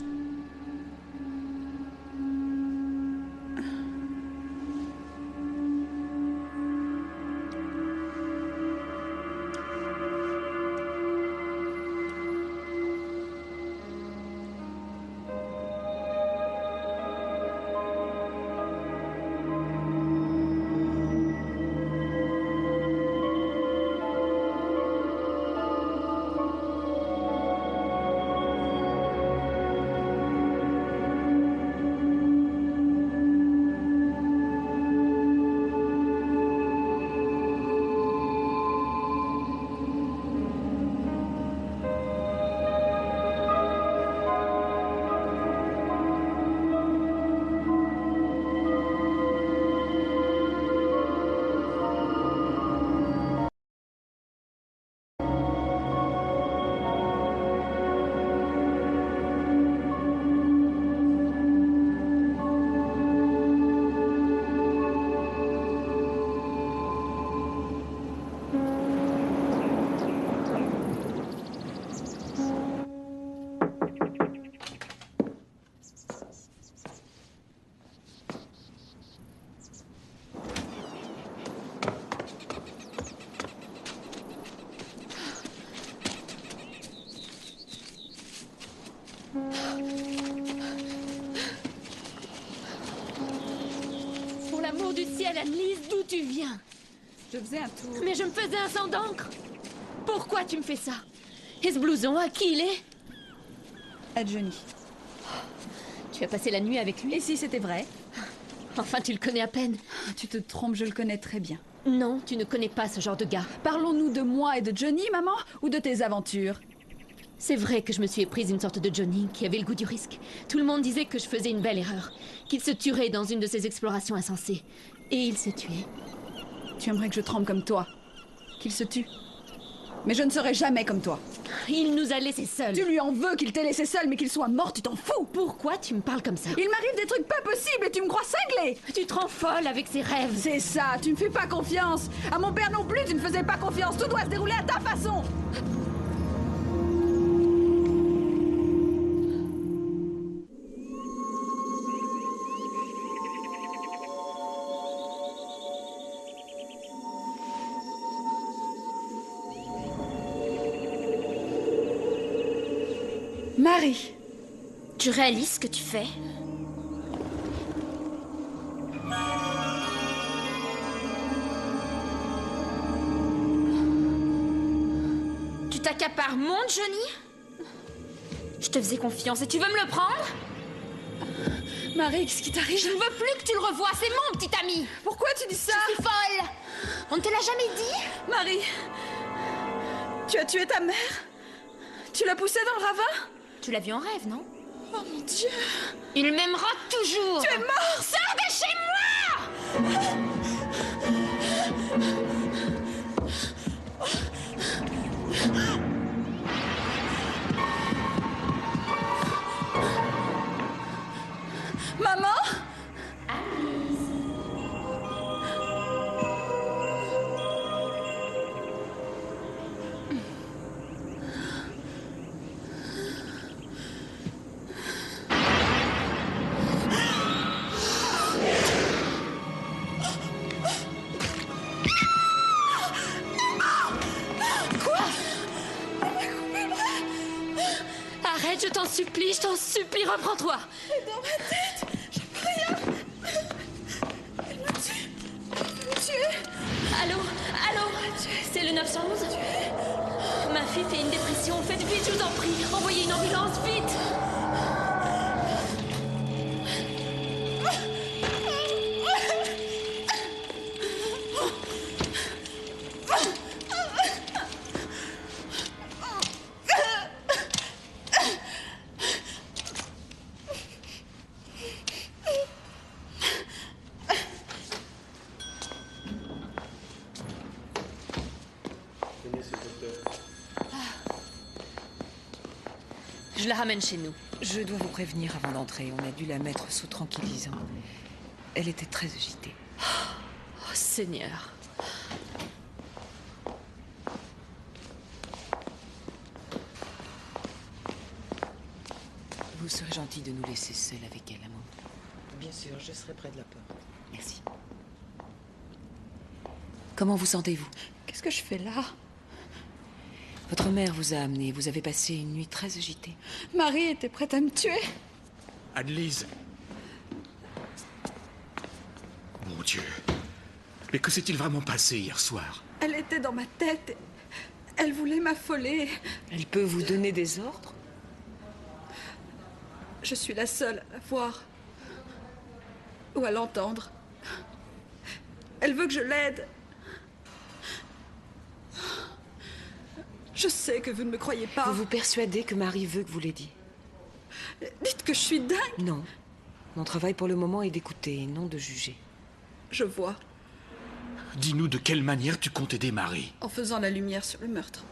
Pour l'amour du ciel, Annelise, d'où tu viens? Je faisais un tour. Mais je me faisais un sang d'encre. Pourquoi tu me fais ça? Et ce blouson, à qui il est? À Johnny. Tu as passé la nuit avec lui? Et si c'était vrai? Enfin, tu le connais à peine. Tu te trompes, je le connais très bien. Non, tu ne connais pas ce genre de gars. Parlons-nous de moi et de Johnny, maman, ou de tes aventures? C'est vrai que je me suis éprise une sorte de Johnny qui avait le goût du risque. Tout le monde disait que je faisais une belle erreur, qu'il se tuerait dans une de ses explorations insensées. Et il s'est tué. Tu aimerais que je tremble comme toi, qu'il se tue. Mais je ne serai jamais comme toi. Il nous a laissés seuls. Tu lui en veux qu'il t'ait laissé seul, mais qu'il soit mort, tu t'en fous. Pourquoi tu me parles comme ça? Il m'arrive des trucs pas possibles et tu me crois cinglé. Tu te rends folle avec ses rêves. C'est ça, tu me fais pas confiance. À mon père non plus, tu ne faisais pas confiance. Tout doit se dérouler à ta façon. Marie. Tu réalises ce que tu fais? Tu t'accapares mon Johnny? Je te faisais confiance et tu veux me le prendre? Marie, qu'est-ce qui t'arrive? Je ne veux plus que tu le revoies, c'est mon petit ami! Pourquoi tu dis ça? Je suis folle! On ne te l'a jamais dit? Marie, tu as tué ta mère? Tu l'as poussée dans le ravin? Tu l'as vu en rêve, non? Oh mon Dieu! Il m'aimera toujours! Tu es mort! Sors de chez moi! Maman? Arrête, je t'en supplie, reprends-toi. C'est dans ma tête. J'ai plus rien. Elle me tue. Elle me tue. Allô? C'est le 911? Ma fille fait une dépression. Faites vite, je vous en prie. Envoyez une ambulance, vite. Je la ramène chez nous. Je dois vous prévenir avant d'entrer. On a dû la mettre sous tranquillisant. Elle était très agitée. Oh, Seigneur. Vous serez gentil de nous laisser seuls avec elle, maman. Bien sûr, je serai près de la porte. Merci. Comment vous sentez-vous? Qu'est-ce que je fais là? Votre mère vous a amené. Vous avez passé une nuit très agitée. Marie était prête à me tuer. Annelise. Mon Dieu. Mais que s'est-il vraiment passé hier soir? Elle était dans ma tête. Elle voulait m'affoler. Elle peut vous donner des ordres? Je suis la seule à la voir. Ou à l'entendre. Elle veut que je l'aide. Je sais que vous ne me croyez pas. Vous vous persuadez que Marie veut que vous l'aidiez? Dites que je suis dingue. Non. Mon travail pour le moment est d'écouter et non de juger. Je vois. Dis-nous de quelle manière tu comptes aider Marie. En faisant la lumière sur le meurtre.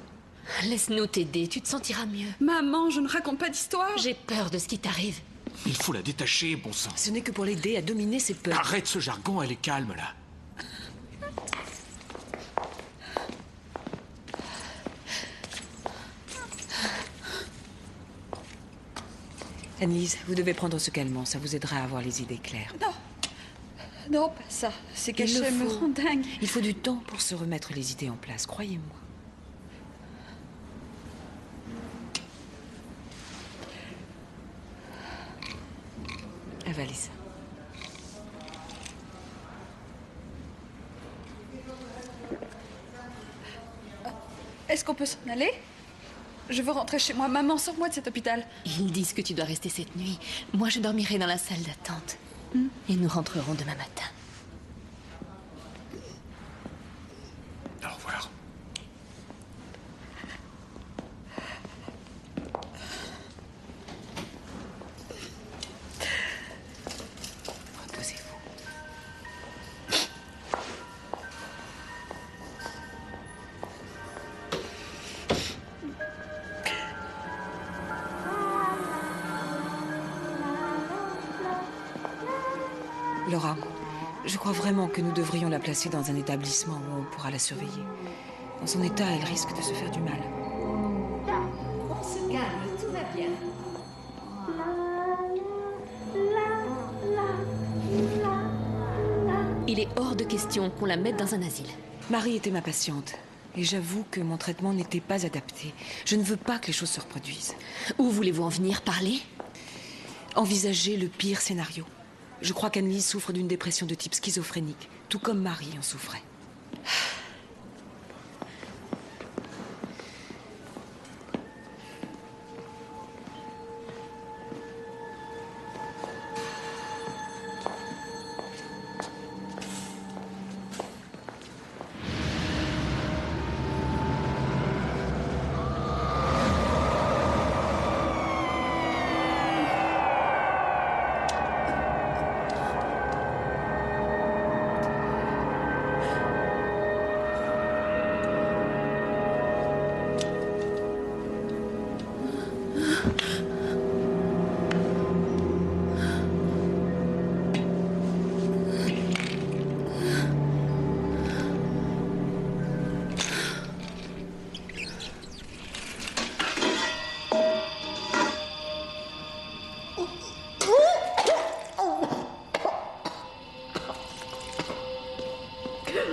Laisse-nous t'aider, tu te sentiras mieux. Maman, je ne raconte pas d'histoire. J'ai peur de ce qui t'arrive. Il faut la détacher, bon sang. Ce n'est que pour l'aider à dominer ses peurs. Arrête ce jargon, elle est calme là. Annelise, vous devez prendre ce calmant, ça vous aidera à avoir les idées claires. Non. Non, pas ça. Ces cachets me rendent dingue. Il faut du temps pour se remettre les idées en place, croyez-moi. Avalez ça. Est-ce qu'on peut s'en aller? Je veux rentrer chez moi. Maman, sors-moi de cet hôpital. Ils disent que tu dois rester cette nuit. Moi, je dormirai dans la salle d'attente. Et nous rentrerons demain matin. Au revoir. Reposez-vous. Laura, je crois vraiment que nous devrions la placer dans un établissement où on pourra la surveiller. Dans son état, elle risque de se faire du mal. On se calme, tout va bien. Il est hors de question qu'on la mette dans un asile. Marie était ma patiente. Et j'avoue que mon traitement n'était pas adapté. Je ne veux pas que les choses se reproduisent. Où voulez-vous en venir? Parler? Envisagez le pire scénario. Je crois qu'Annelise souffre d'une dépression de type schizophrénique, tout comme Marie en souffrait.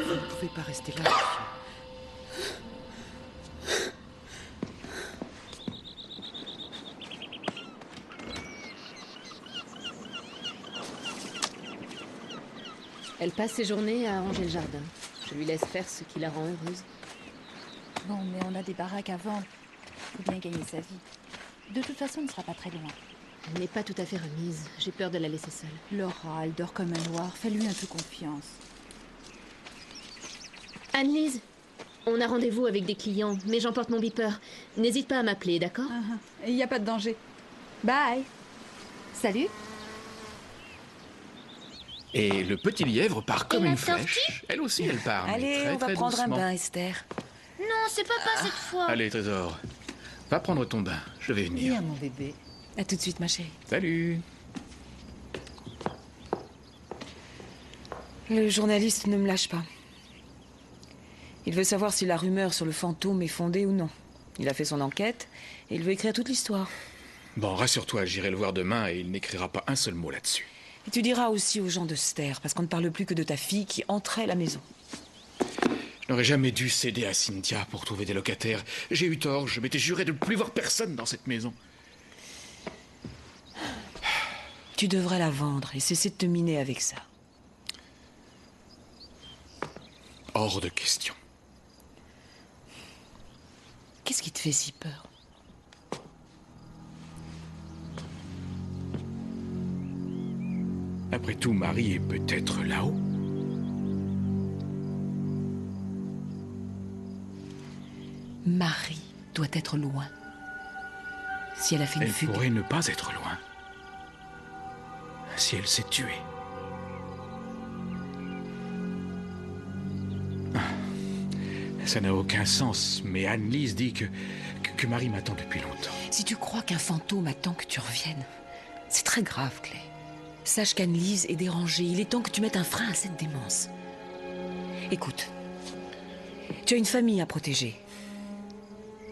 Vous ne pouvez pas rester là, monsieur. Elle passe ses journées à ranger le jardin. Je lui laisse faire ce qui la rend heureuse. Bon, mais on a des baraques à vendre. Faut bien gagner sa vie. De toute façon, on ne sera pas très loin. Elle n'est pas tout à fait remise. J'ai peur de la laisser seule. Laura, elle dort comme un noir. Fais-lui un peu confiance. Annelise, on a rendez-vous avec des clients, mais j'emporte mon beeper. N'hésite pas à m'appeler, d'accord? Il n'y a pas de danger. Bye. Salut. Et le petit lièvre part comme une flèche. Elle aussi, elle part. mais Allez, très, on va très prendre doucement. un bain, Esther. Non, c'est papa cette fois. Allez, Trésor. Va prendre ton bain, je vais venir. Viens, mon bébé. À tout de suite, ma chérie. Salut. Le journaliste ne me lâche pas. Il veut savoir si la rumeur sur le fantôme est fondée ou non. Il a fait son enquête et il veut écrire toute l'histoire. Bon, rassure-toi, j'irai le voir demain et il n'écrira pas un seul mot là-dessus. Et tu diras aussi aux gens de Ster, parce qu'on ne parle plus que de ta fille qui entrait à la maison. Je n'aurais jamais dû céder à Cynthia pour trouver des locataires. J'ai eu tort, je m'étais juré de ne plus voir personne dans cette maison. Tu devrais la vendre et cesser de te miner avec ça. Hors de question. Qu'est-ce qui te fait si peur? Après tout, Marie est peut-être là-haut. Marie doit être loin. Si elle a fait une fugue... Elle pourrait ne pas être loin. Si elle s'est tuée. Ça n'a aucun sens, mais Anne-Lise dit que Marie m'attend depuis longtemps. Si tu crois qu'un fantôme attend que tu reviennes, c'est très grave, Clay. Sache qu'Anne-Lise est dérangée. Il est temps que tu mettes un frein à cette démence. Écoute, tu as une famille à protéger.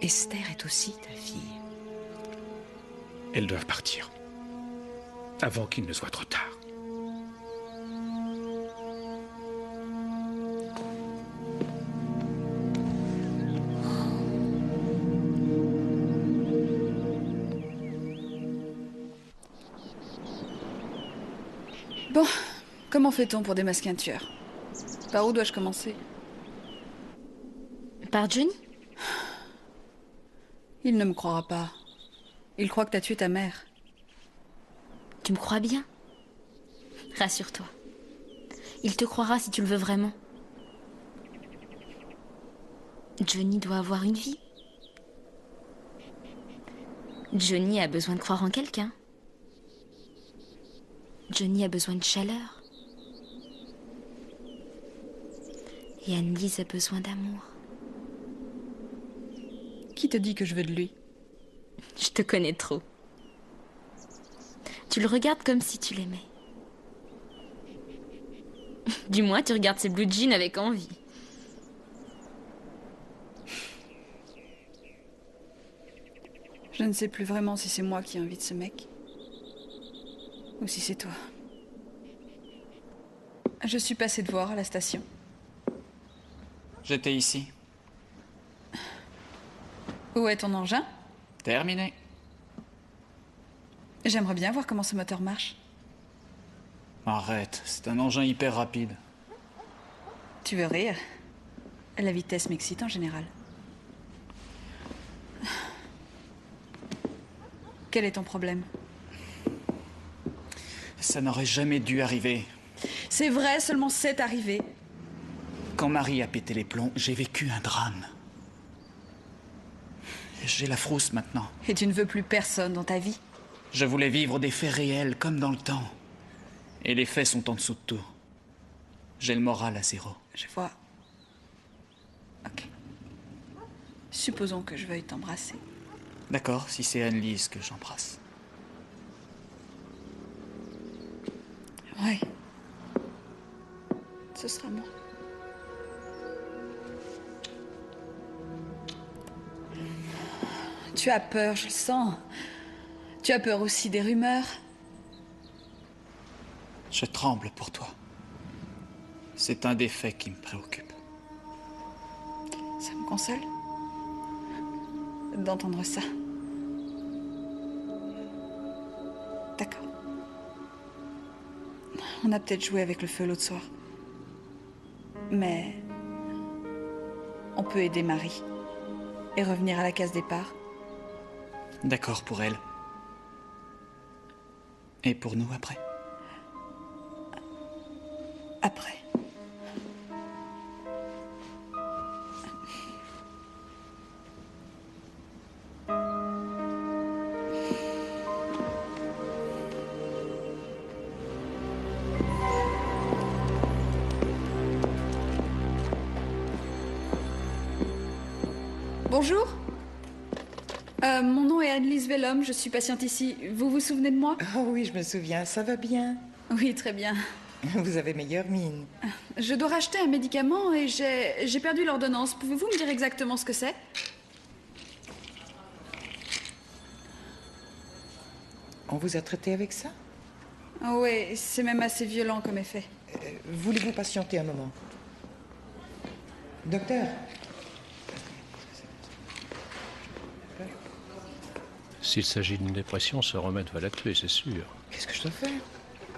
Esther est aussi ta fille. Elles doivent partir. Avant qu'il ne soit trop tard. Bon, comment fait-on pour démasquer un tueur? Par où dois-je commencer? Par Johnny? Il ne me croira pas. Il croit que t'as tué ta mère. Tu me crois bien? Rassure-toi. Il te croira si tu le veux vraiment. Johnny doit avoir une vie. Johnny a besoin de croire en quelqu'un. Johnny a besoin de chaleur. Et Anne-Lise a besoin d'amour. Qui te dit que je veux de lui? Je te connais trop. Tu le regardes comme si tu l'aimais. Du moins, tu regardes ses blue jeans avec envie. Je ne sais plus vraiment si c'est moi qui invite ce mec. Ou si c'est toi. Je suis passée te voir à la station. J'étais ici. Où est ton engin? Terminé. J'aimerais bien voir comment ce moteur marche. Arrête, c'est un engin hyper rapide. Tu veux rire? La vitesse m'excite en général. Quel est ton problème? Ça n'aurait jamais dû arriver. C'est vrai, seulement c'est arrivé. Quand Marie a pété les plombs, j'ai vécu un drame. J'ai la frousse maintenant. Et tu ne veux plus personne dans ta vie? Je voulais vivre des faits réels, comme dans le temps. Et les faits sont en dessous de tout. J'ai le moral à zéro. Je vois. Ok. Supposons que je veuille t'embrasser. D'accord, si c'est Anne-Lise que j'embrasse. Ouais. Ce sera moi. Tu as peur, je le sens. Tu as peur aussi des rumeurs. Je tremble pour toi. C'est un des faits qui me préoccupe. Ça me console d'entendre ça. D'accord. On a peut-être joué avec le feu l'autre soir. Mais on peut aider Marie et revenir à la case départ. D'accord pour elle. Et pour nous après. Après. Bonjour. Mon nom est Annelise Vellum, je suis patiente ici. Vous vous souvenez de moi? Oh oui, je me souviens, ça va bien. Oui, très bien. Vous avez meilleure mine. Je dois racheter un médicament et j'ai perdu l'ordonnance. Pouvez-vous me dire exactement ce que c'est? On vous a traité avec ça? Oui, c'est même assez violent comme effet. Voulez-vous patienter un moment? Docteur? S'il s'agit d'une dépression, ce remède va la tuer, c'est sûr. Qu'est-ce que je dois faire?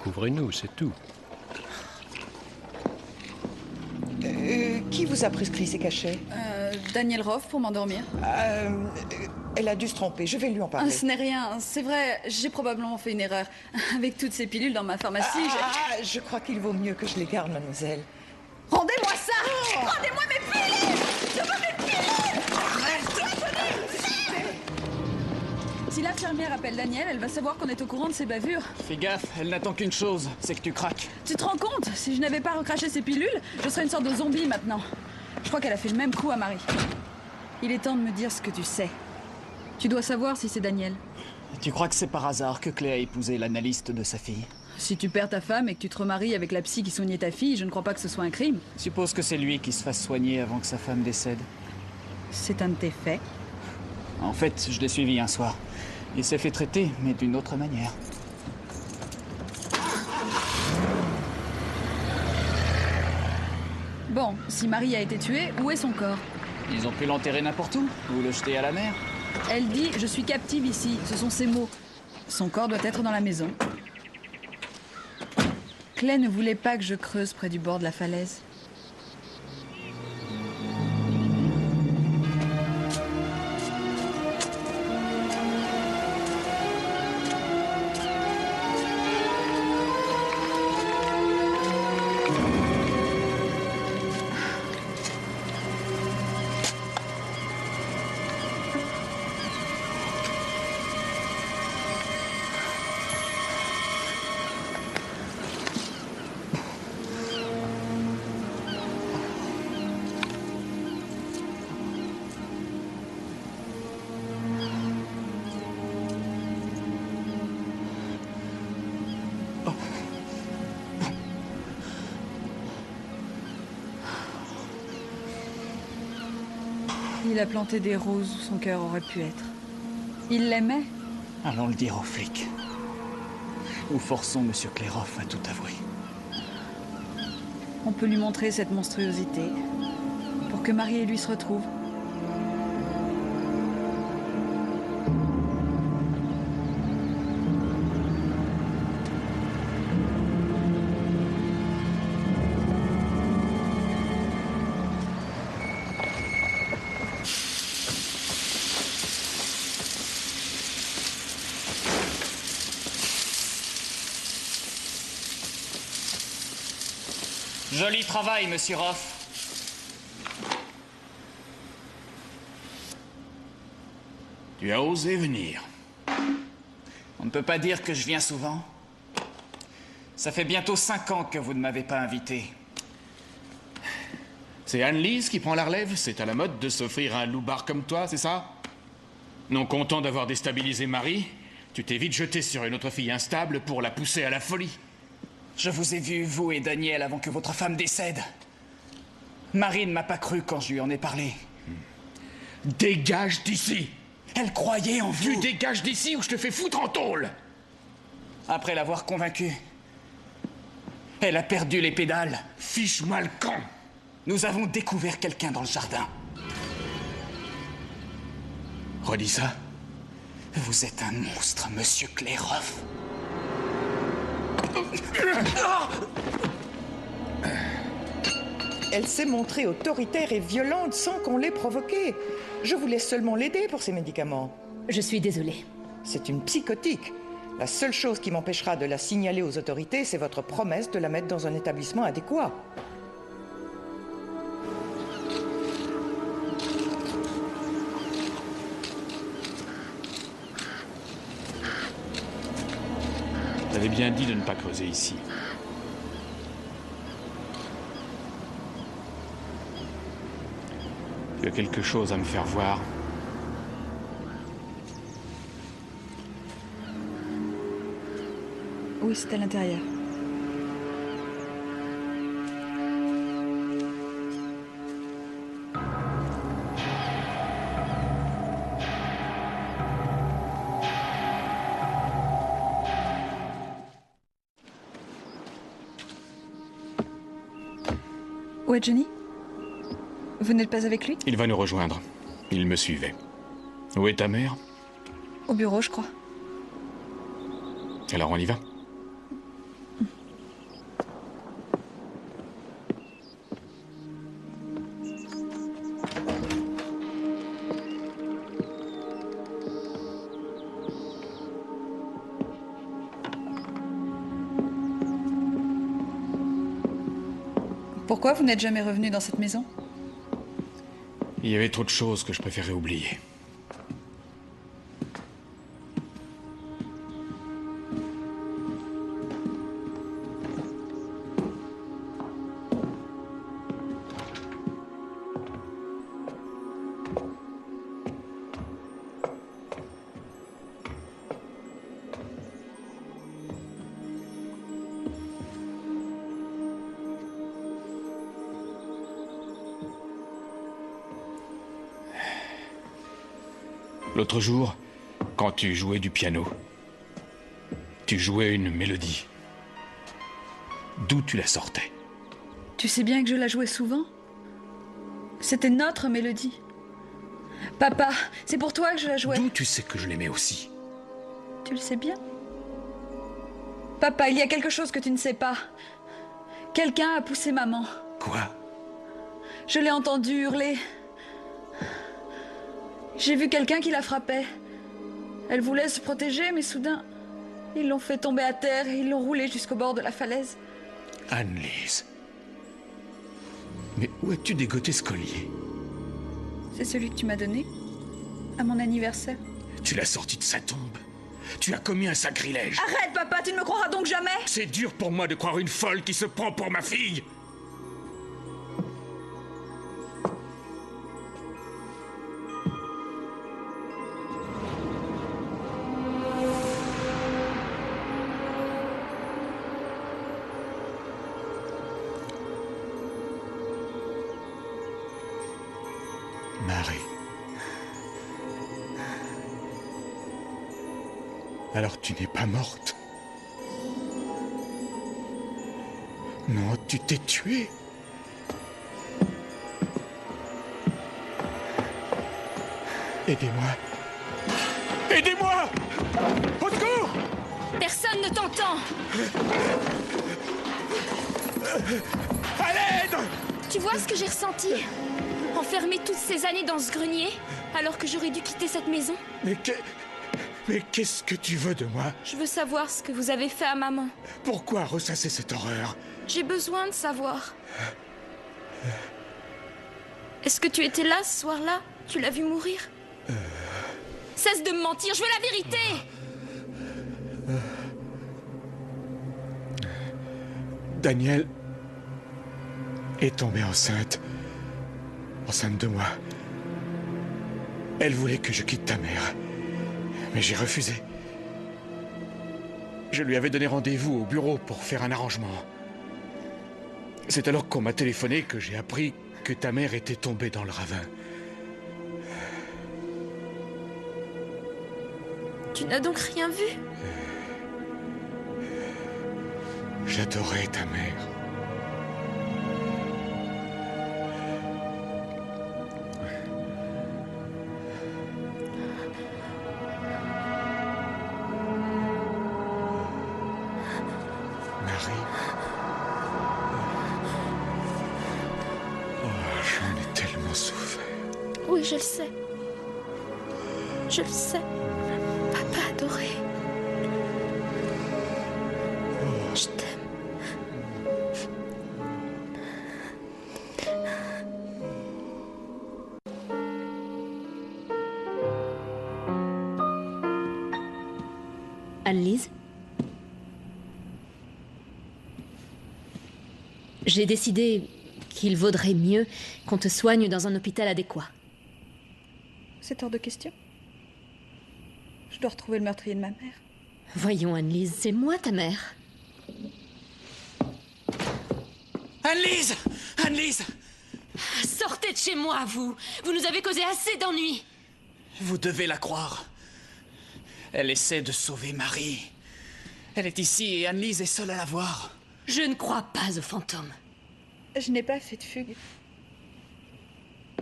Couvrez-nous, c'est tout. Qui vous a prescrit ces cachets? Daniel Roth pour m'endormir. Elle a dû se tromper, je vais lui en parler. Ce n'est rien, c'est vrai, j'ai probablement fait une erreur. Avec toutes ces pilules dans ma pharmacie, je crois qu'il vaut mieux que je les garde, mademoiselle. Rendez-moi ça! Rendez-moi mes pilules! Je veux mes pilules! Si l'infirmière appelle Daniel, elle va savoir qu'on est au courant de ses bavures. Fais gaffe, elle n'attend qu'une chose, c'est que tu craques. Tu te rends compte? Si je n'avais pas recraché ces pilules, je serais une sorte de zombie maintenant. Je crois qu'elle a fait le même coup à Marie. Il est temps de me dire ce que tu sais. Tu dois savoir si c'est Daniel. Tu crois que c'est par hasard que Clé a épousé l'analyste de sa fille? Si tu perds ta femme et que tu te remaries avec la psy qui soignait ta fille, je ne crois pas que ce soit un crime. Suppose que c'est lui qui se fasse soigner avant que sa femme décède. C'est un de tes faits. En fait, je l'ai suivi un soir. Il s'est fait traiter, mais d'une autre manière. Bon, si Marie a été tuée, où est son corps? Ils ont pu l'enterrer n'importe où, ou le jeter à la mer. Elle dit « Je suis captive ici », ce sont ses mots. Son corps doit être dans la maison. Clay ne voulait pas que je creuse près du bord de la falaise. Il a planté des roses où son cœur aurait pu être. Il l'aimait. Allons le dire aux flics. Ou forçons Monsieur Clairoff à tout avouer. On peut lui montrer cette monstruosité pour que Marie et lui se retrouvent. Joli travail, Monsieur Roth. Tu as osé venir. On ne peut pas dire que je viens souvent. Ça fait bientôt 5 ans que vous ne m'avez pas invité. C'est Annelise qui prend la relève? C'est à la mode de s'offrir un loupard comme toi, c'est ça? Non content d'avoir déstabilisé Marie, tu t'es vite jeté sur une autre fille instable pour la pousser à la folie. Je vous ai vu, vous et Daniel, avant que votre femme décède. Marie ne m'a pas cru quand je lui en ai parlé. Dégage d'ici! Elle croyait en vous! Tu dégages d'ici ou je te fais foutre en tôle! Après l'avoir convaincue, elle a perdu les pédales. Fiche-moi le camp! Nous avons découvert quelqu'un dans le jardin. Redis ça. Vous êtes un monstre, Monsieur Clairoff. Elle s'est montrée autoritaire et violente sans qu'on l'ait provoquée. Je voulais seulement l'aider pour ses médicaments. Je suis désolée. C'est une psychotique. La seule chose qui m'empêchera de la signaler aux autorités, c'est votre promesse de la mettre dans un établissement adéquat. T'avais bien dit de ne pas creuser ici. Tu as quelque chose à me faire voir. Oui, c'est à l'intérieur. Où est Johnny? Vous n'êtes pas avec lui? Il va nous rejoindre. Il me suivait. Où est ta mère? Au bureau, je crois. Alors on y va? Pourquoi vous n'êtes jamais revenu dans cette maison? Il y avait trop de choses que je préférais oublier. L'autre jour, quand tu jouais du piano, tu jouais une mélodie. D'où tu la sortais? Tu sais bien que je la jouais souvent. C'était notre mélodie. Papa, c'est pour toi que je la jouais. D'où tu sais que je l'aimais aussi? Tu le sais bien. Papa, il y a quelque chose que tu ne sais pas. Quelqu'un a poussé maman. Quoi? Je l'ai entendu hurler. J'ai vu quelqu'un qui la frappait. Elle voulait se protéger, mais soudain, ils l'ont fait tomber à terre et ils l'ont roulée jusqu'au bord de la falaise. Anne-Lise. Mais où as-tu dégoté ce collier? C'est celui que tu m'as donné, à mon anniversaire. Tu l'as sorti de sa tombe. Tu as commis un sacrilège. Arrête, papa, tu ne me croiras donc jamais. C'est dur pour moi de croire une folle qui se prend pour ma fille. Marie. Alors tu n'es pas morte? Non, tu t'es tuée. Aidez-moi. Aidez-moi! Au secours! Personne ne t'entend. À l'aide! Tu vois ce que j'ai ressenti? Enfermée toutes ces années dans ce grenier, alors que j'aurais dû quitter cette maison? Mais qu'est-ce que tu veux de moi? Je veux savoir ce que vous avez fait à maman. Pourquoi ressasser cette horreur? J'ai besoin de savoir. Est-ce que tu étais là ce soir-là? Tu l'as vu mourir? Cesse de me mentir, je veux la vérité! Danielle est tombée enceinte. Enceinte de moi. Elle voulait que je quitte ta mère. Mais j'ai refusé. Je lui avais donné rendez-vous au bureau pour faire un arrangement. C'est alors qu'on m'a téléphoné que j'ai appris que ta mère était tombée dans le ravin. Tu n'as donc rien vu? J'adorais ta mère. Marie. Oh, j'en ai tellement souffert. Oui, je le sais. Je le sais. Papa adoré. Je t'aime. Anne-Lise? J'ai décidé qu'il vaudrait mieux qu'on te soigne dans un hôpital adéquat. C'est hors de question. Je dois retrouver le meurtrier de ma mère. Voyons, Anne-Lise, c'est moi ta mère. Anne-Lise! Anne-Lise! Sortez de chez moi, vous! Vous nous avez causé assez d'ennuis! Vous devez la croire. Elle essaie de sauver Marie. Elle est ici et Anne-Lise est seule à la voir. Je ne crois pas aux fantômes. Je n'ai pas fait de fugue.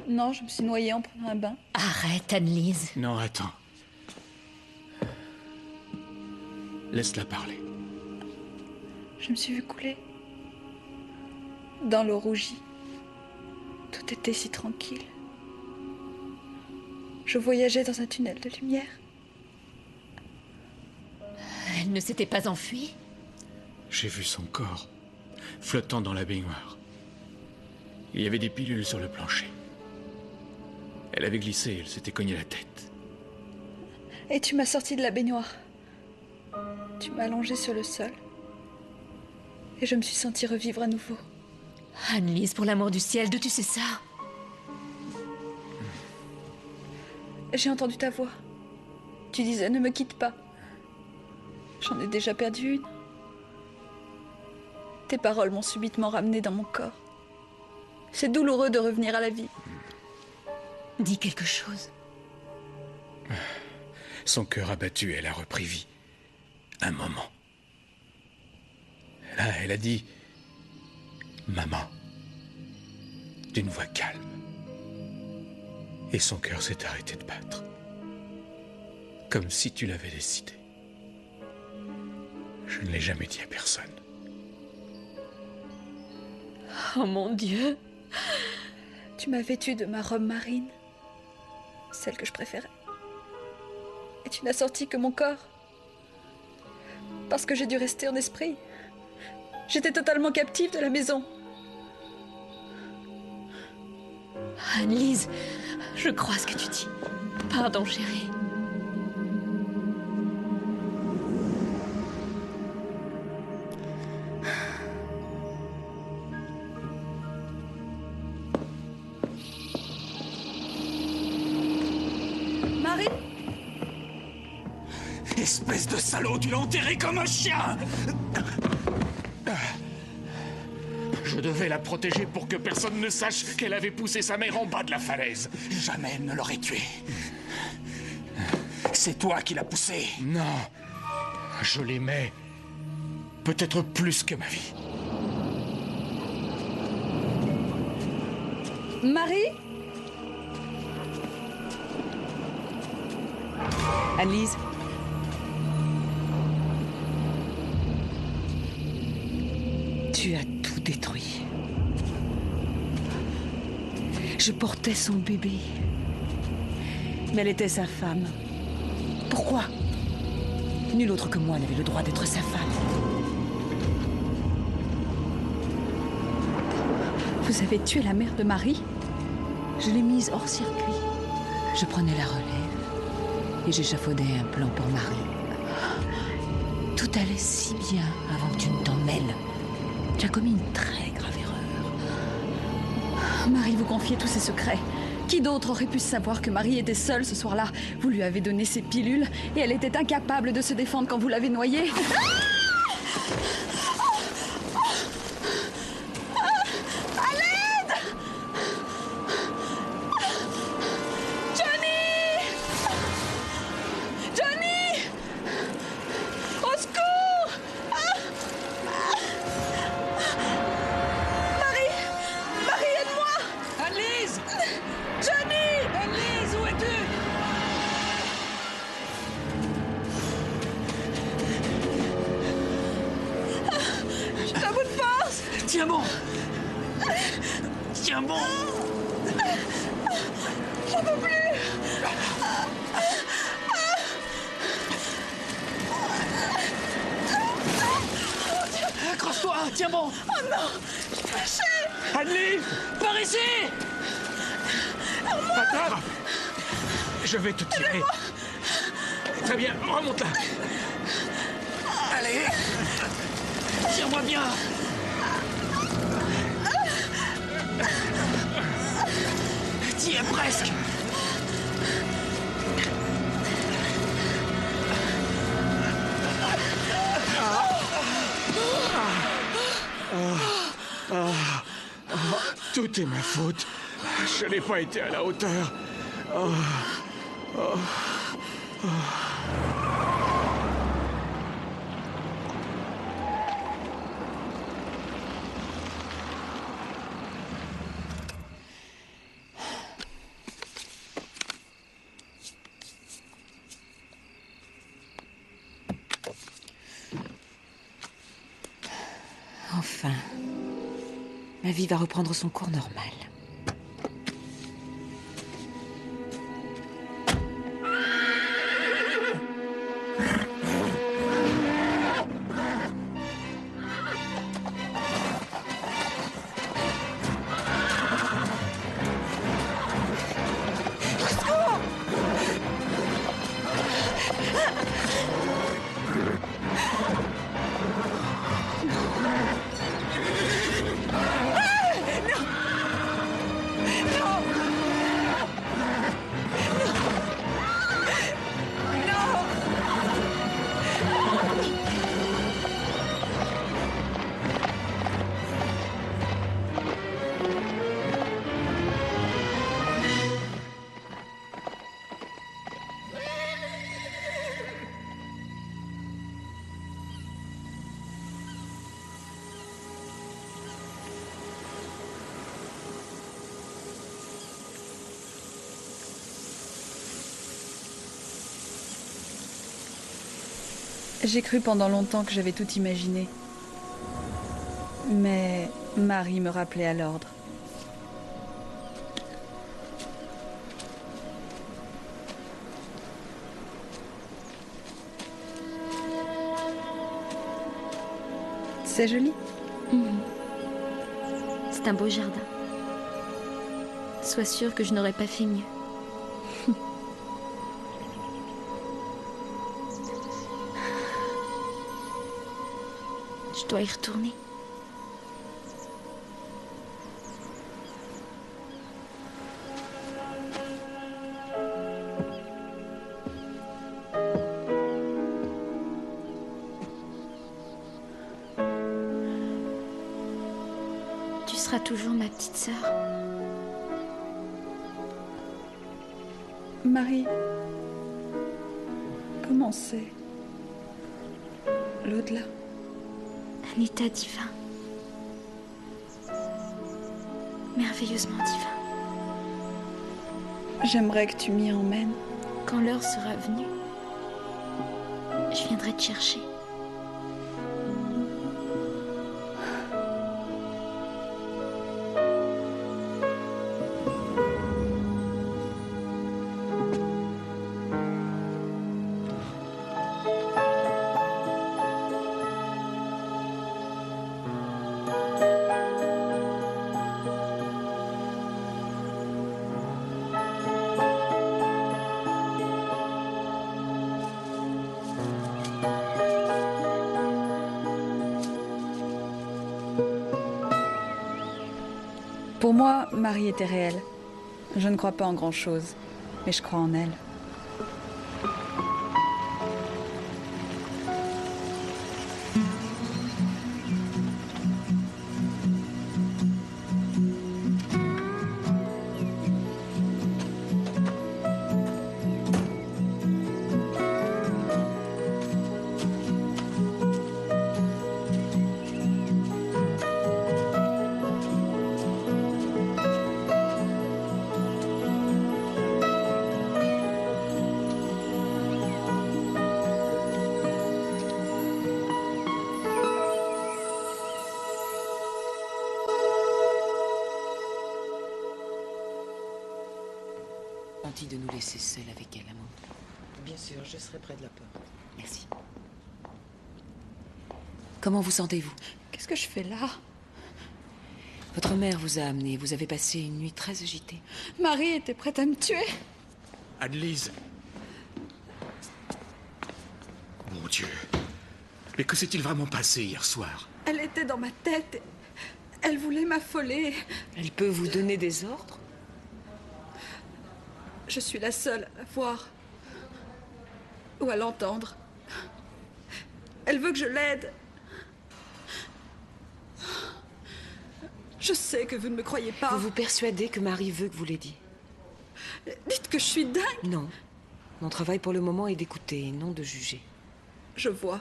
Non, je me suis noyée en prenant un bain. Arrête, Anne-Lise. Non, attends. Laisse-la parler. Je me suis vue couler. Dans l'eau rougie. Tout était si tranquille. Je voyageais dans un tunnel de lumière. Elle ne s'était pas enfuie? J'ai vu son corps flottant dans la baignoire. Il y avait des pilules sur le plancher. Elle avait glissé, elle s'était cognée la tête. Et tu m'as sorti de la baignoire. Tu m'as allongée sur le sol. Et je me suis sentie revivre à nouveau. Anne-Lise, pour l'amour du ciel, d'où tu sais ça? J'ai entendu ta voix. Tu disais ne me quitte pas. J'en ai déjà perdu une. Tes paroles m'ont subitement ramenée dans mon corps. C'est douloureux de revenir à la vie. Dis quelque chose. Son cœur abattu, elle a repris vie. Un moment. Là, elle a dit « Maman » d'une voix calme. Et son cœur s'est arrêté de battre. Comme si tu l'avais décidé. Je ne l'ai jamais dit à personne. Oh mon Dieu! Tu m'as vêtue de ma robe marine. Celle que je préférais. Et tu n'as sorti que mon corps. Parce que j'ai dû rester en esprit. J'étais totalement captive de la maison. Anne-Lise, je crois ce que tu dis. Pardon, chérie. Marie? Espèce de salaud, tu l'as enterré comme un chien! Je devais la protéger pour que personne ne sache qu'elle avait poussé sa mère en bas de la falaise. Jamais elle ne l'aurait tuée. C'est toi qui l'as poussée. Non. Je l'aimais. Peut-être plus que ma vie. Marie? Anne-Lise? Tu as tout détruit. Je portais son bébé. Mais elle était sa femme. Pourquoi? Nul autre que moi n'avait le droit d'être sa femme. Vous avez tué la mère de Marie? Je l'ai mise hors circuit. Je prenais la relève et j'échafaudais un plan pour Marie. Tout allait si bien avant que tu ne t'en mêles. Tu as commis une très grave erreur. Marie vous confiait tous ses secrets. Qui d'autre aurait pu savoir que Marie était seule ce soir-là? Vous lui avez donné ses pilules et elle était incapable de se défendre quand vous l'avez noyée. À l'aide! Johnny! Johnny! Au secours! Marie! Marie, aide-moi! Anne-Lise! Johnny! Anne-Lise, où es-tu? Je suis à bout de force! Tiens bon! Tiens bon! J'en peux plus! Accroche-toi, tiens bon! Oh non! Je suis fâchée! Anne-Lise! Par ici! Attrape! Je vais te tirer. Très bien, remonte là. Allez! Tiens-moi bien! T'y es presque! Tout est ma faute. Je n'ai pas été à la hauteur. Oh. Oh. Oh. Enfin, ma vie va reprendre son cours normal. J'ai cru pendant longtemps que j'avais tout imaginé. Mais Marie me rappelait à l'ordre. C'est joli. C'est un beau jardin. Sois sûre que je n'aurais pas fait mieux. Je dois y retourner. Tu seras toujours ma petite sœur. Marie, comment c'est l'au-delà? Un état divin. Merveilleusement divin. J'aimerais que tu m'y emmènes. Quand l'heure sera venue, je viendrai te chercher. Pour moi, Marie était réelle. Je ne crois pas en grand-chose, mais je crois en elle. De nous laisser seuls avec elle, Amande. Bien sûr, je serai près de la porte. Merci. Comment vous sentez-vous? Qu'est-ce que je fais là? Votre mère vous a amené. Vous avez passé une nuit très agitée. Marie était prête à me tuer. Annelise. Mon Dieu. Mais que s'est-il vraiment passé hier soir? Elle était dans ma tête. Elle voulait m'affoler. Elle peut vous donner des ordres? Je suis la seule à la voir. Ou à l'entendre. Elle veut que je l'aide. Je sais que vous ne me croyez pas. Vous vous persuadez que Marie veut que vous l'aidiez? Dites que je suis dingue. Non. Mon travail pour le moment est d'écouter et non de juger. Je vois.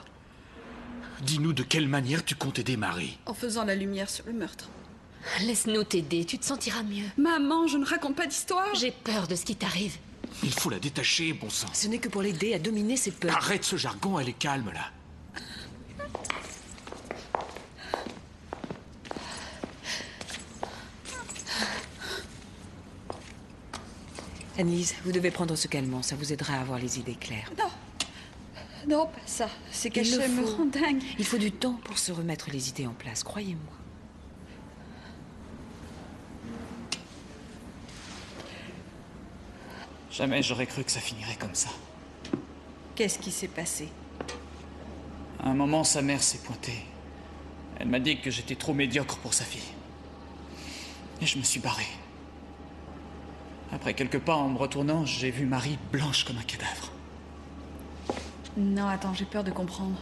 Dis-nous de quelle manière tu comptes aider Marie. En faisant la lumière sur le meurtre. Laisse-nous t'aider, tu te sentiras mieux. Maman, je ne raconte pas d'histoire. J'ai peur de ce qui t'arrive. Il faut la détacher, bon sang. Ce n'est que pour l'aider à dominer ses peurs. Arrête ce jargon, elle est calme là. Annelise, vous devez prendre ce calmant, ça vous aidera à avoir les idées claires. Non. Non, pas ça. C'est caché, me rend dingue. Il faut du temps pour se remettre les idées en place, croyez-moi. Jamais j'aurais cru que ça finirait comme ça. Qu'est-ce qui s'est passé? À un moment, sa mère s'est pointée. Elle m'a dit que j'étais trop médiocre pour sa fille. Et je me suis barré. Après quelques pas, en me retournant, j'ai vu Marie blanche comme un cadavre. Non, attends, j'ai peur de comprendre.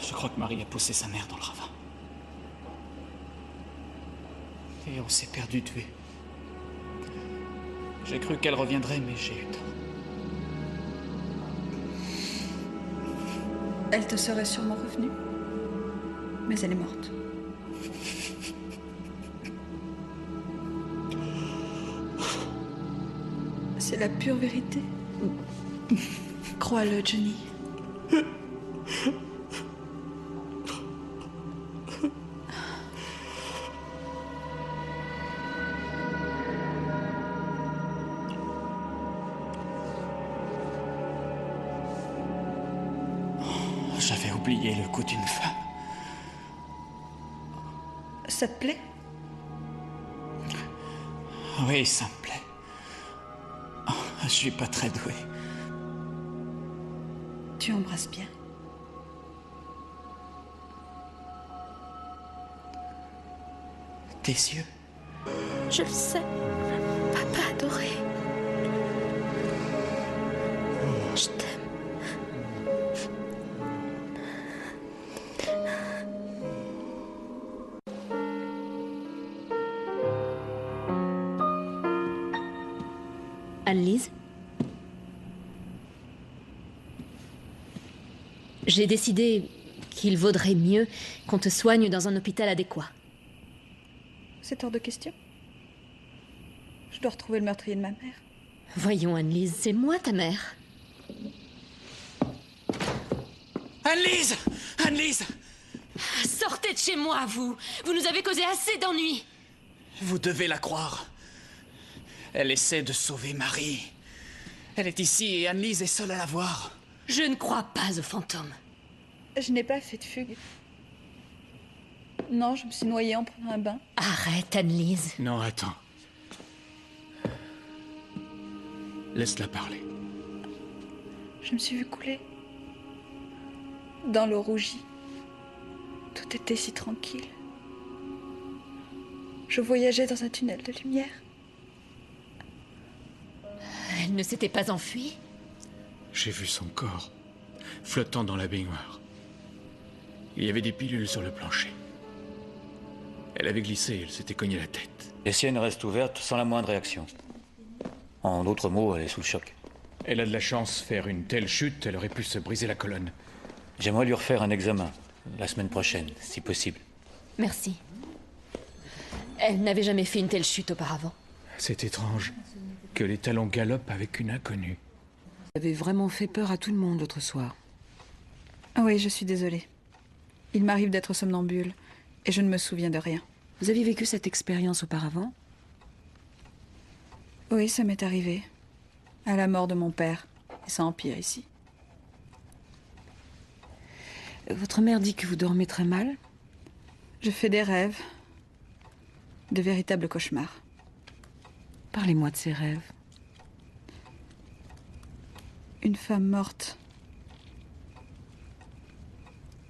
Je crois que Marie a poussé sa mère dans le ravin. Et on s'est perdu de vue. J'ai cru qu'elle reviendrait, mais j'ai eu tort. Elle te serait sûrement revenue. Mais elle est morte. C'est la pure vérité. Crois-le, Johnny. J'avais oublié le goût d'une femme. Ça te plaît? Oui, ça me plaît. Je suis pas très doué. Tu embrasses bien. Tes yeux. Je le sais. Papa adoré. Je t'aime. Annelise? J'ai décidé qu'il vaudrait mieux qu'on te soigne dans un hôpital adéquat. C'est hors de question. Je dois retrouver le meurtrier de ma mère. Voyons, Annelise, c'est moi ta mère. Annelise! Annelise! Sortez de chez moi, vous! Vous nous avez causé assez d'ennuis! Vous devez la croire. Elle essaie de sauver Marie. Elle est ici et Annelise est seule à la voir. Je ne crois pas aux fantômes. Je n'ai pas fait de fugue. Non, je me suis noyée en prenant un bain. Arrête, Annelise. Non, attends. Laisse-la parler. Je me suis vue couler. Dans l'eau rougie. Tout était si tranquille. Je voyageais dans un tunnel de lumière. Elle ne s'était pas enfuie? J'ai vu son corps, flottant dans la baignoire. Il y avait des pilules sur le plancher. Elle avait glissé, elle s'était cognée la tête. Les siennes restent ouvertes sans la moindre réaction. En d'autres mots, elle est sous le choc. Elle a de la chance, faire une telle chute, elle aurait pu se briser la colonne. J'aimerais lui refaire un examen, la semaine prochaine, si possible. Merci. Elle n'avait jamais fait une telle chute auparavant. C'est étrange que les talons galopent avec une inconnue. Vous avez vraiment fait peur à tout le monde l'autre soir. Ah oui, je suis désolée. Il m'arrive d'être somnambule et je ne me souviens de rien. Vous aviez vécu cette expérience auparavant? Oui, ça m'est arrivé. À la mort de mon père. Et ça empire ici. Votre mère dit que vous dormez très mal? Je fais des rêves. De véritables cauchemars. Parlez-moi de ces rêves. Une femme morte.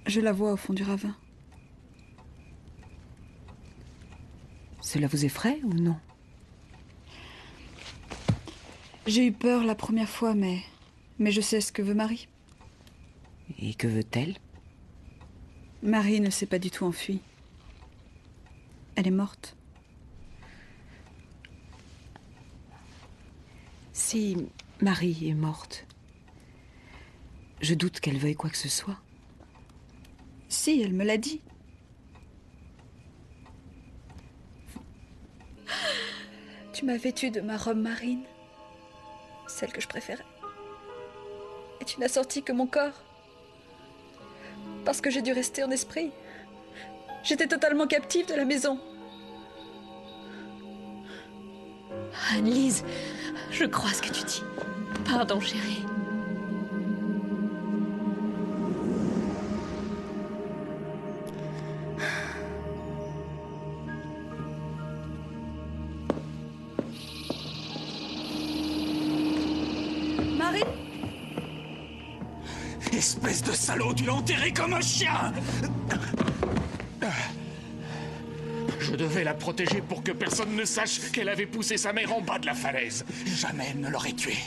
Je la vois au fond du ravin. Cela vous effraie ou non? J'ai eu peur la première fois, mais je sais ce que veut Marie. Et que veut-elle? Marie ne s'est pas du tout enfuie. Elle est morte. Si Marie est morte, je doute qu'elle veuille quoi que ce soit. Si, elle me l'a dit. Tu m'as vêtue de ma robe marine, celle que je préférais. Et tu n'as sorti que mon corps. Parce que j'ai dû rester en esprit. J'étais totalement captive de la maison. Anne-Lise, je crois ce que tu dis. Pardon, chérie. Marie? Espèce de salaud, tu l'as enterré comme un chien! Je devais la protéger pour que personne ne sache qu'elle avait poussé sa mère en bas de la falaise. Jamais elle ne l'aurait tuée.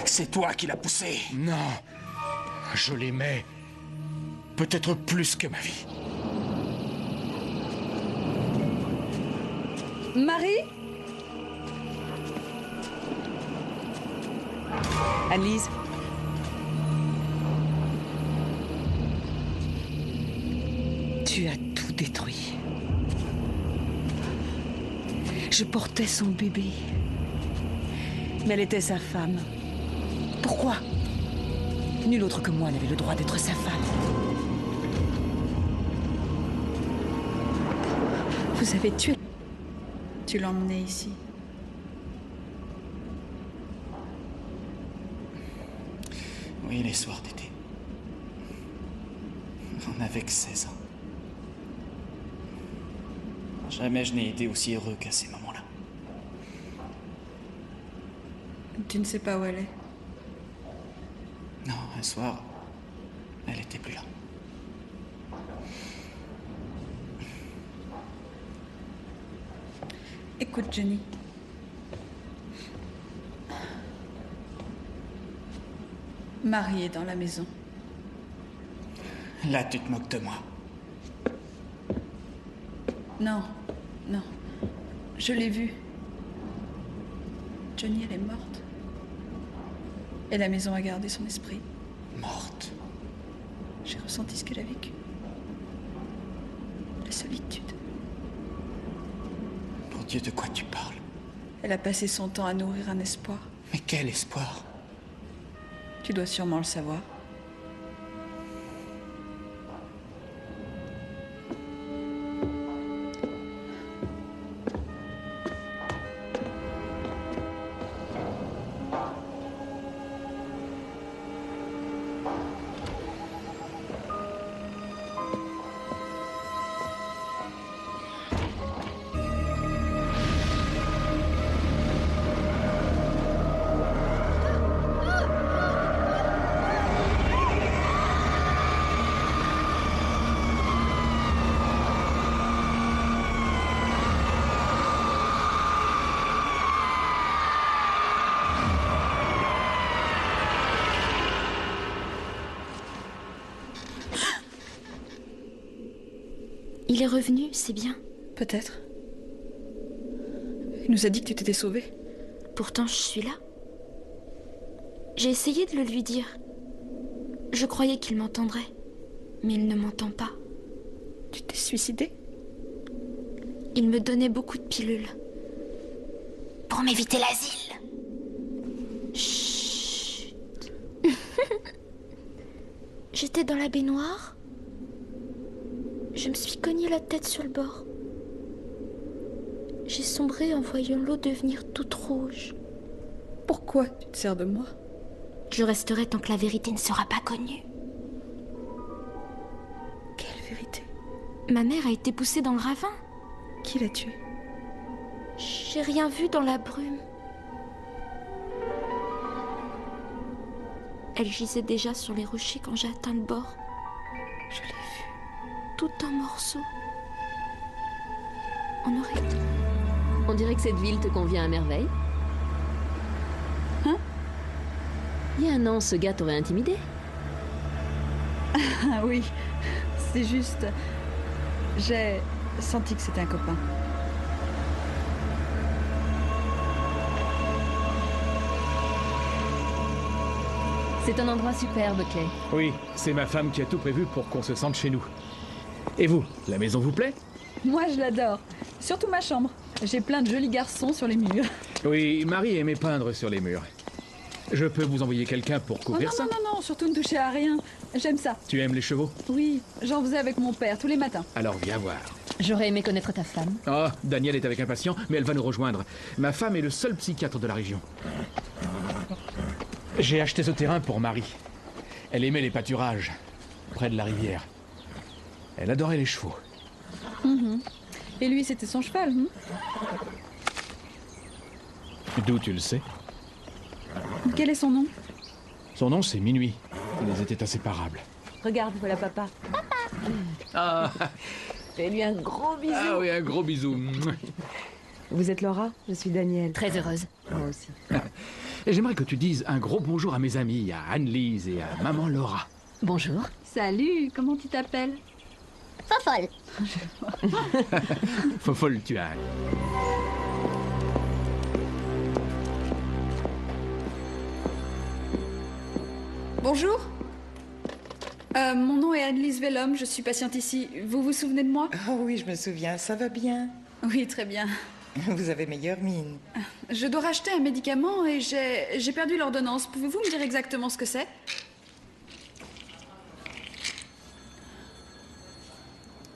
C'est toi qui l'as poussée. Non. Je l'aimais. Peut-être plus que ma vie. Marie? Annelise. Tu as tout détruit. Je portais son bébé. Mais elle était sa femme. Pourquoi? Nul autre que moi n'avait le droit d'être sa femme. Vous avez tué. Tu l'as emmené ici. Oui, les soirs d'été. On avait que 16 ans. Jamais je n'ai été aussi heureux qu'à ces moments-là. Tu ne sais pas où elle est. Non, un soir, elle était plus là. Écoute, Jenny. Marie est dans la maison. Là, tu te moques de moi. Non, non. Je l'ai vue. Johnny, elle est morte. Et la maison a gardé son esprit. Morte. J'ai ressenti ce qu'elle a vécu. La solitude. Pour Dieu, de quoi tu parles? Elle a passé son temps à nourrir un espoir. Mais quel espoir? Tu dois sûrement le savoir. Il est revenu, c'est bien. Peut-être. Il nous a dit que tu t'étais sauvée. Pourtant, je suis là. J'ai essayé de le lui dire. Je croyais qu'il m'entendrait, mais il ne m'entend pas. Tu t'es suicidée? Il me donnait beaucoup de pilules. Pour m'éviter l'asile. Chut. J'étais dans la baignoire. Je me suis cogné la tête sur le bord. J'ai sombré en voyant l'eau devenir toute rouge. Pourquoi tu te sers de moi? Je resterai tant que la vérité ne sera pas connue. Quelle vérité? Ma mère a été poussée dans le ravin. Qui l'a tuée? J'ai rien vu dans la brume. Elle gisait déjà sur les rochers quand j'ai atteint le bord. Je l'ai vue. Tout en morceaux. On dirait que cette ville te convient à merveille. Hein? Il y a un an, ce gars t'aurait intimidé. Ah oui, c'est juste... J'ai senti que c'était un copain. C'est un endroit superbe, Clay. Oui, c'est ma femme qui a tout prévu pour qu'on se sente chez nous. Et vous, la maison vous plaît? Moi, je l'adore. Surtout ma chambre. J'ai plein de jolis garçons sur les murs. Oui, Marie aimait peindre sur les murs. Je peux vous envoyer quelqu'un pour couvrir ça? Non, non, non, surtout ne touchez à rien. J'aime ça. Tu aimes les chevaux? Oui, j'en faisais avec mon père tous les matins. Alors viens voir. J'aurais aimé connaître ta femme. Oh, Daniel est avec un patient, mais elle va nous rejoindre. Ma femme est le seul psychiatre de la région. J'ai acheté ce terrain pour Marie. Elle aimait les pâturages, près de la rivière. Elle adorait les chevaux. Et lui, c'était son cheval. D'où tu le sais? Quel est son nom? Son nom, c'est Minuit. Ils étaient inséparables. Regarde, voilà papa. Ah, Fais-lui un gros bisou. ah oui, un gros bisou. Vous êtes Laura? Je suis Daniel. Très heureuse. Moi aussi. Et j'aimerais que tu dises un gros bonjour à mes amis, à Anne-Lise et à maman Laura. Bonjour. Salut, comment tu t'appelles? Fofolle. Fofolle, tu as... Bonjour. Mon nom est Anne-Lise Vellum, je suis patiente ici. Vous vous souvenez de moi? Oh oui, je me souviens, ça va bien. Oui, très bien. Vous avez meilleure mine. Je dois racheter un médicament et j'ai perdu l'ordonnance. Pouvez-vous me dire exactement ce que c'est?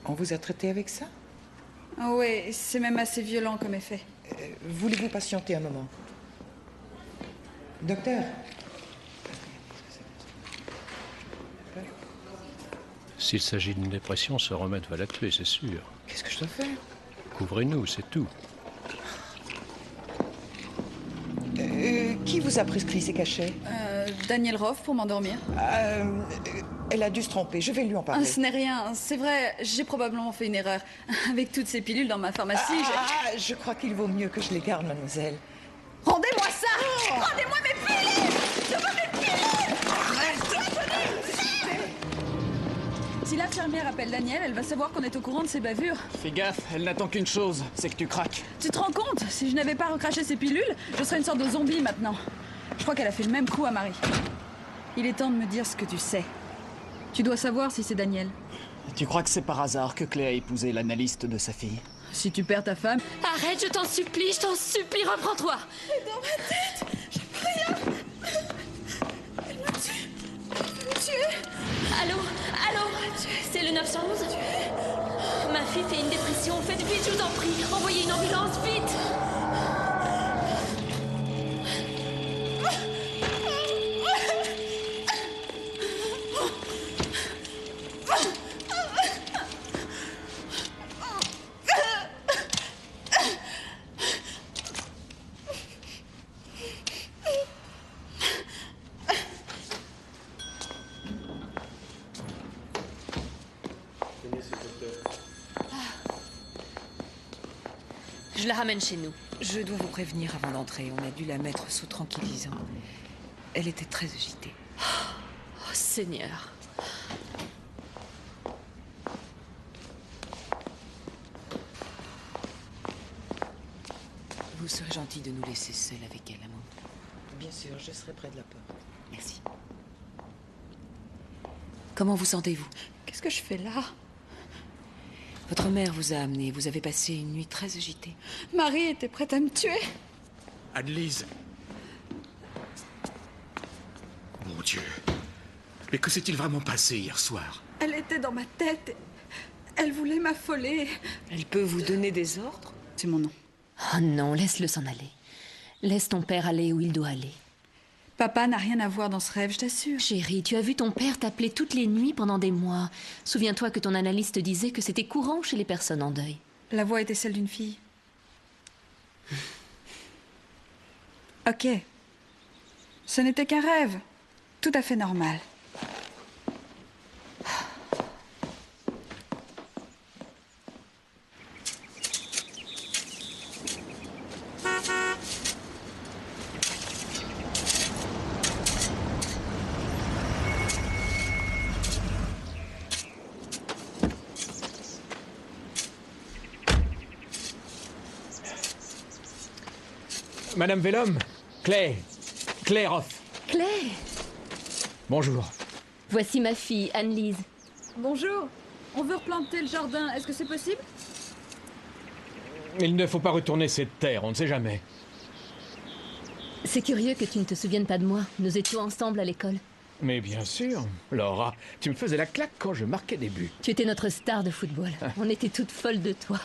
On vous a traité avec ça? Oui, c'est même assez violent comme effet. Voulez-vous patienter un moment? Docteur? S'il s'agit d'une dépression, ce remède va la tuer, c'est sûr. Qu'est-ce que je dois faire? Couvrez-nous, c'est tout. Qui vous a prescrit ces cachets? Daniel Roth pour m'endormir. Elle a dû se tromper, je vais lui en parler. Ce n'est rien, c'est vrai, j'ai probablement fait une erreur. Avec toutes ces pilules dans ma pharmacie, je crois qu'il vaut mieux que je les garde, mademoiselle. Rendez-moi ça! Rendez-moi mes pilules! Je veux mes pilules! Si l'infirmière appelle Daniel, elle va savoir qu'on est au courant de ses bavures. Fais gaffe, elle n'attend qu'une chose, c'est que tu craques. Tu te rends compte? Si je n'avais pas recraché ces pilules, je serais une sorte de zombie maintenant. Je crois qu'elle a fait le même coup à Marie. Il est temps de me dire ce que tu sais. Tu dois savoir si c'est Daniel. Tu crois que c'est par hasard que Clay a épousé l'analyste de sa fille? Si tu perds ta femme... Arrête, je t'en supplie, reprends-toi. C'est dans ma tête. J'ai plus rien. Elle me tue. Elle va me tuer. Allô? C'est le 911? Ma fille fait une dépression. Faites vite, je vous en prie. Envoyez une ambulance, vite. Je la ramène chez nous. Je dois vous prévenir avant d'entrer. On a dû la mettre sous tranquillisant. Elle était très agitée. Oh, Seigneur. Vous serez gentil de nous laisser seuls avec elle, Amanda. Bien sûr, je serai près de la porte. Merci. Comment vous sentez-vous? Qu'est-ce que je fais là? Votre mère vous a amené. Vous avez passé une nuit très agitée. Marie était prête à me tuer. Anne-Lise. Mon Dieu. Mais que s'est-il vraiment passé hier soir? Elle était dans ma tête. Elle voulait m'affoler. Elle peut vous donner des ordres? C'est mon nom. Oh non, laisse-le s'en aller. Laisse ton père aller où il doit aller. Papa n'a rien à voir dans ce rêve, je t'assure. Chérie, tu as vu ton père t'appeler toutes les nuits pendant des mois. Souviens-toi que ton analyste disait que c'était courant chez les personnes en deuil. La voix était celle d'une fille. Ok. Ce n'était qu'un rêve. Tout à fait normal. Madame Vellum, Claire Hoff. Claire, Bonjour. voici ma fille, Anne-Lise. Bonjour. On veut replanter le jardin. Est-ce que c'est possible? Il ne faut pas retourner cette terre, on ne sait jamais. C'est curieux que tu ne te souviennes pas de moi. Nous étions ensemble à l'école. Mais bien sûr, Laura, tu me faisais la claque quand je marquais des buts. Tu étais notre star de football. On était toutes folles de toi.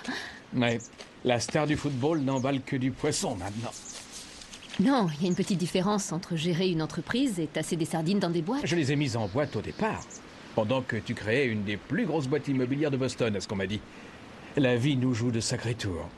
Mais la star du football n'emballe que du poisson maintenant. Non, il y a une petite différence entre gérer une entreprise et tasser des sardines dans des boîtes. Je les ai mises en boîte au départ, pendant que tu créais une des plus grosses boîtes immobilières de Boston, à ce qu'on m'a dit. La vie nous joue de sacrés tours.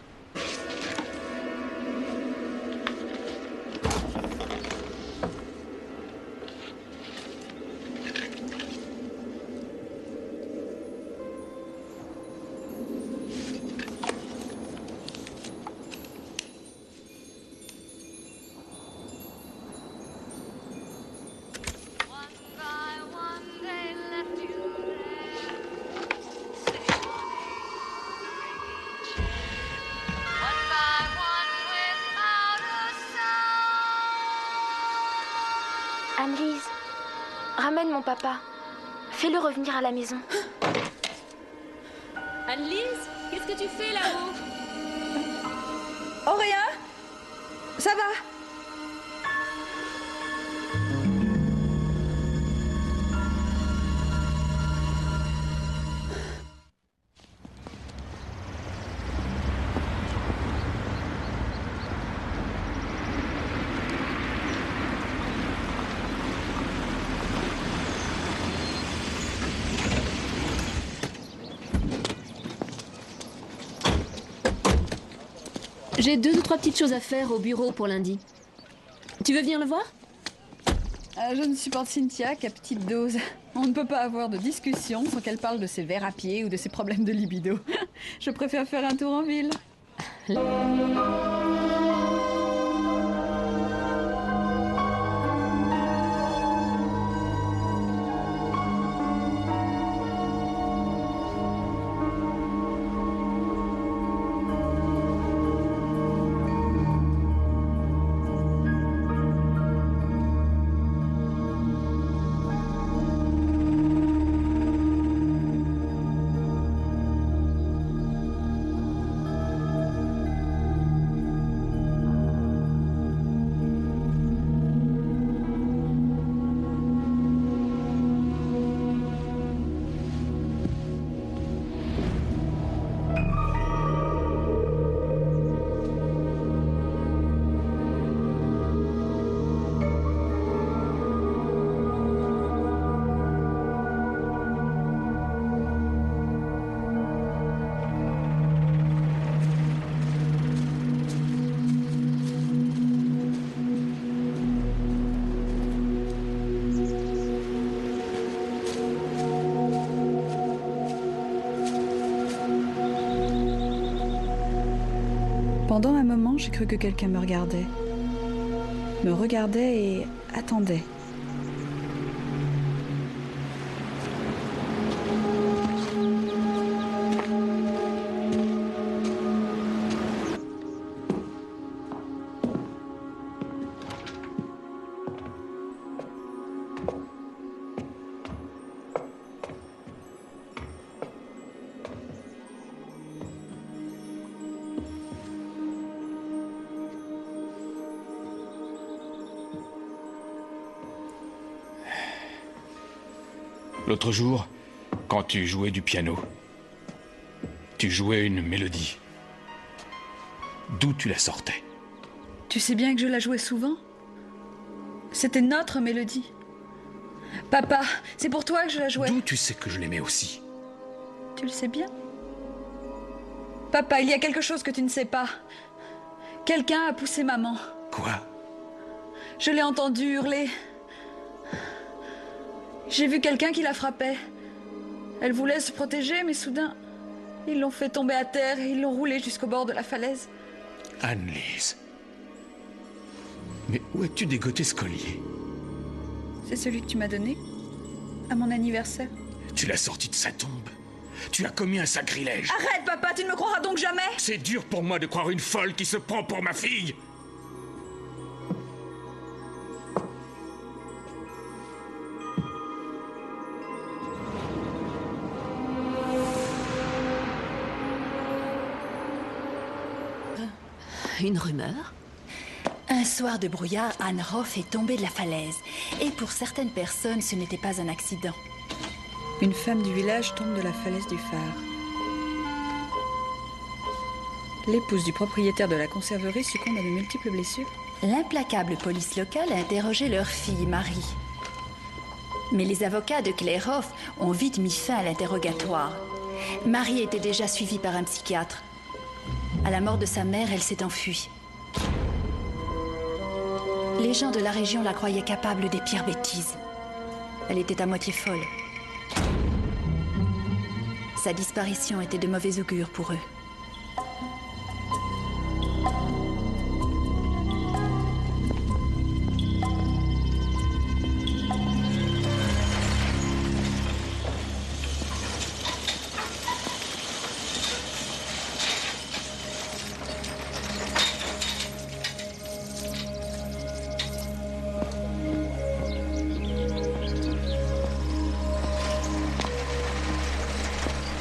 Anne-Lise, ramène mon papa. Fais-le revenir à la maison. Anne-Lise, qu'est-ce que tu fais là-haut? Oh, rien. Ça va. J'ai 2 ou 3 petites choses à faire au bureau pour lundi. Tu veux venir le voir? Je ne supporte Cynthia qu'à petite dose. On ne peut pas avoir de discussion sans qu'elle parle de ses verres à pied ou de ses problèmes de libido. Je préfère faire un tour en ville. Pendant un moment, j'ai cru que quelqu'un me regardait. Me regardait et attendait. L'autre jour, quand tu jouais du piano, tu jouais une mélodie. D'où tu la sortais? Tu sais bien que je la jouais souvent. C'était notre mélodie. Papa, c'est pour toi que je la jouais. D'où tu sais que je l'aimais aussi? Tu le sais bien. Papa, il y a quelque chose que tu ne sais pas. Quelqu'un a poussé maman. Quoi? Je l'ai entendu hurler. J'ai vu quelqu'un qui la frappait. Elle voulait se protéger, mais soudain, ils l'ont fait tomber à terre et ils l'ont roulée jusqu'au bord de la falaise. Anne-Lise. Mais où as-tu dégoté ce collier? C'est celui que tu m'as donné à mon anniversaire. Tu l'as sorti de sa tombe. Tu as commis un sacrilège. Arrête, papa, tu ne me croiras donc jamais. C'est dur pour moi de croire une folle qui se prend pour ma fille. Une rumeur? Un soir de brouillard, Anne Roth est tombée de la falaise. Et pour certaines personnes, ce n'était pas un accident. Une femme du village tombe de la falaise du phare. L'épouse du propriétaire de la conserverie succombe à de multiples blessures. L'implacable police locale a interrogé leur fille, Marie. Mais les avocats de Claire Hoff ont vite mis fin à l'interrogatoire. Marie était déjà suivie par un psychiatre. À la mort de sa mère, elle s'est enfuie. Les gens de la région la croyaient capable des pires bêtises. Elle était à moitié folle. Sa disparition était de mauvais augure pour eux.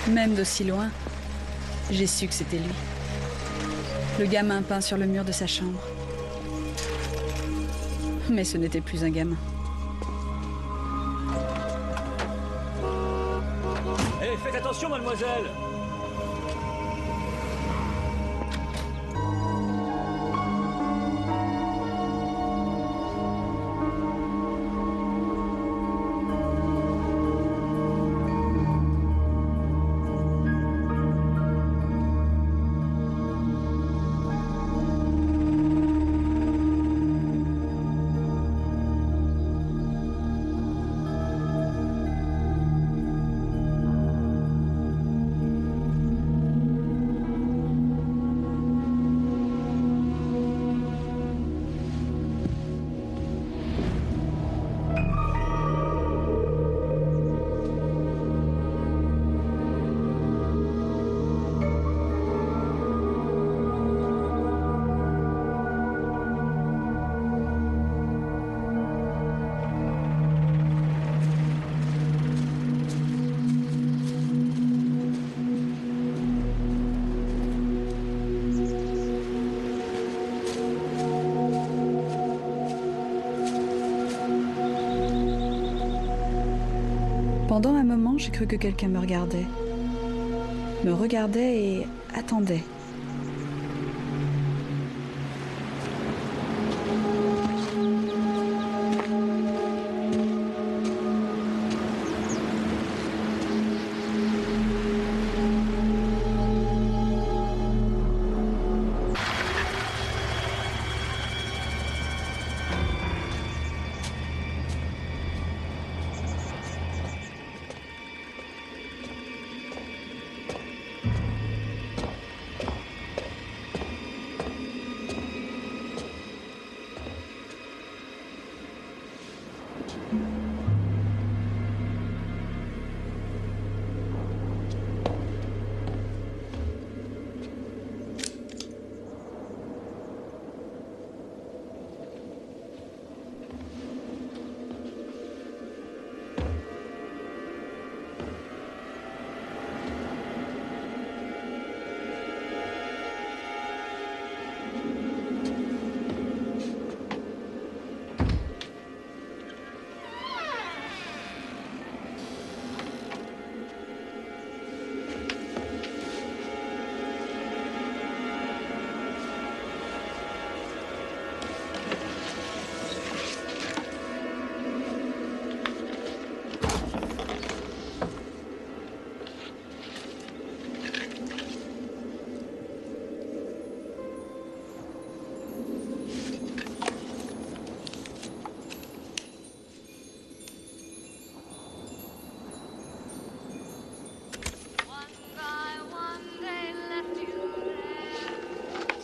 Même d'aussi loin, j'ai su que c'était lui. Le gamin peint sur le mur de sa chambre. Mais ce n'était plus un gamin. Hé, faites attention, mademoiselle! Pendant un moment, j'ai cru que quelqu'un me regardait. Me regardait et attendait.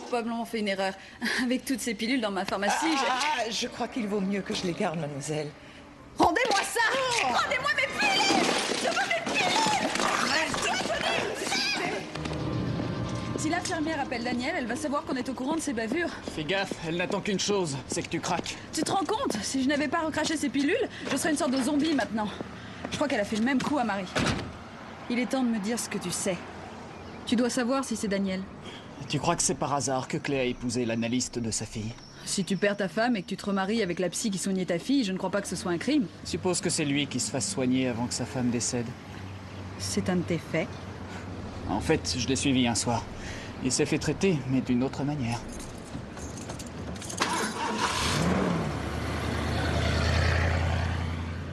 Probablement fait une erreur. Avec toutes ces pilules dans ma pharmacie, je crois qu'il vaut mieux que je les garde, mademoiselle. Rendez-moi ça! Rendez-moi mes pilules! Je veux mes pilules! Si l'infirmière appelle Daniel, elle va savoir qu'on est au courant de ses bavures. Fais gaffe, elle n'attend qu'une chose, c'est que tu craques. Tu te rends compte? Si je n'avais pas recraché ces pilules, je serais une sorte de zombie maintenant. Je crois qu'elle a fait le même coup à Marie. Il est temps de me dire ce que tu sais. Tu dois savoir si c'est Daniel. Tu crois que c'est par hasard que Clay a épousé l'analyste de sa fille? Si tu perds ta femme et que tu te remaries avec la psy qui soignait ta fille, je ne crois pas que ce soit un crime. Suppose que c'est lui qui se fasse soigner avant que sa femme décède. C'est un de tes faits. En fait, je l'ai suivi un soir. Il s'est fait traiter, mais d'une autre manière.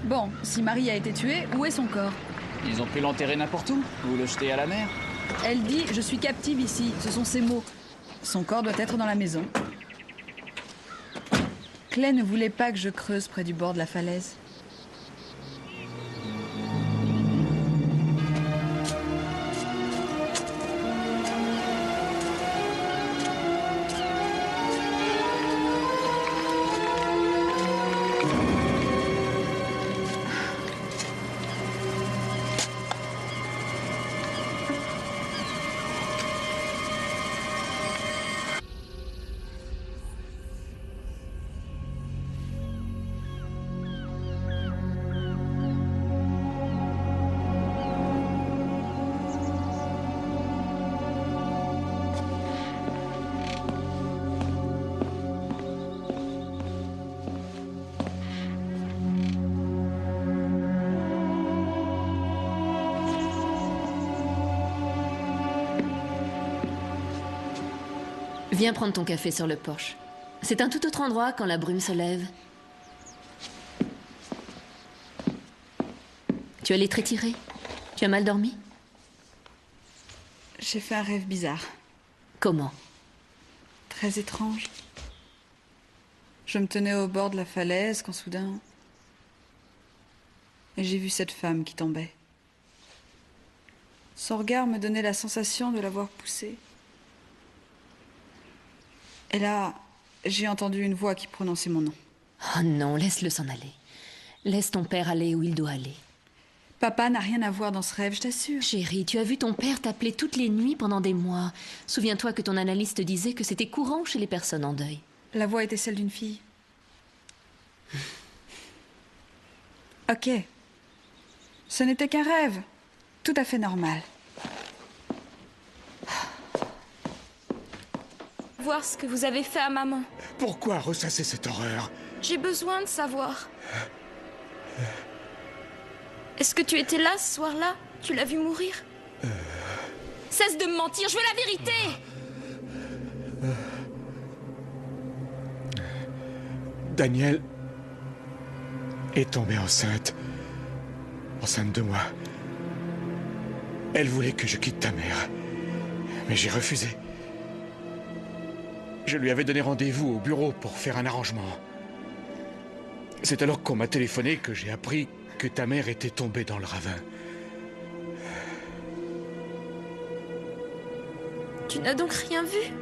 Bon, si Marie a été tuée, où est son corps? Ils ont pu l'enterrer n'importe où, ou le jeter à la mer. Elle dit « Je suis captive ici », ce sont ses mots. Son corps doit être dans la maison. Clay ne voulait pas que je creuse près du bord de la falaise. Viens prendre ton café sur le porche. C'est un tout autre endroit quand la brume se lève. Tu allais te retirer? Tu as mal dormi? J'ai fait un rêve bizarre. Comment? Très étrange. Je me tenais au bord de la falaise quand soudain... Et j'ai vu cette femme qui tombait. Son regard me donnait la sensation de l'avoir poussée. Et là, j'ai entendu une voix qui prononçait mon nom. Oh non, laisse-le s'en aller. Laisse ton père aller où il doit aller. Papa n'a rien à voir dans ce rêve, je t'assure. Chérie, tu as vu ton père t'appeler toutes les nuits pendant des mois. Souviens-toi que ton analyste disait que c'était courant chez les personnes en deuil. La voix était celle d'une fille. Ok. Ce n'était qu'un rêve. Tout à fait normal. Voir ce que vous avez fait à maman. Pourquoi ressasser cette horreur? J'ai besoin de savoir. Est-ce que tu étais là ce soir-là? Tu l'as vu mourir? Cesse de me mentir, je veux la vérité! Danielle est tombée enceinte. Enceinte de moi. Elle voulait que je quitte ta mère. Mais j'ai refusé. Je lui avais donné rendez-vous au bureau pour faire un arrangement. C'est alors qu'on m'a téléphoné que j'ai appris que ta mère était tombée dans le ravin. Tu n'as donc rien vu?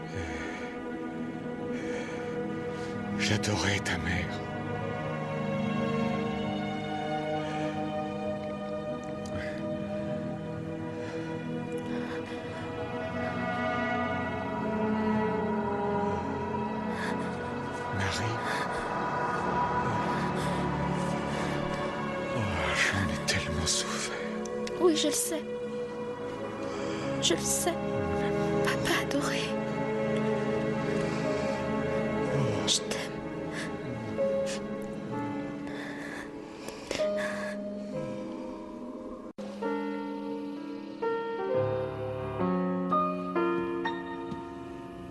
J'adorais ta mère. Oui, je le sais. Je le sais. Papa adoré. Je t'aime.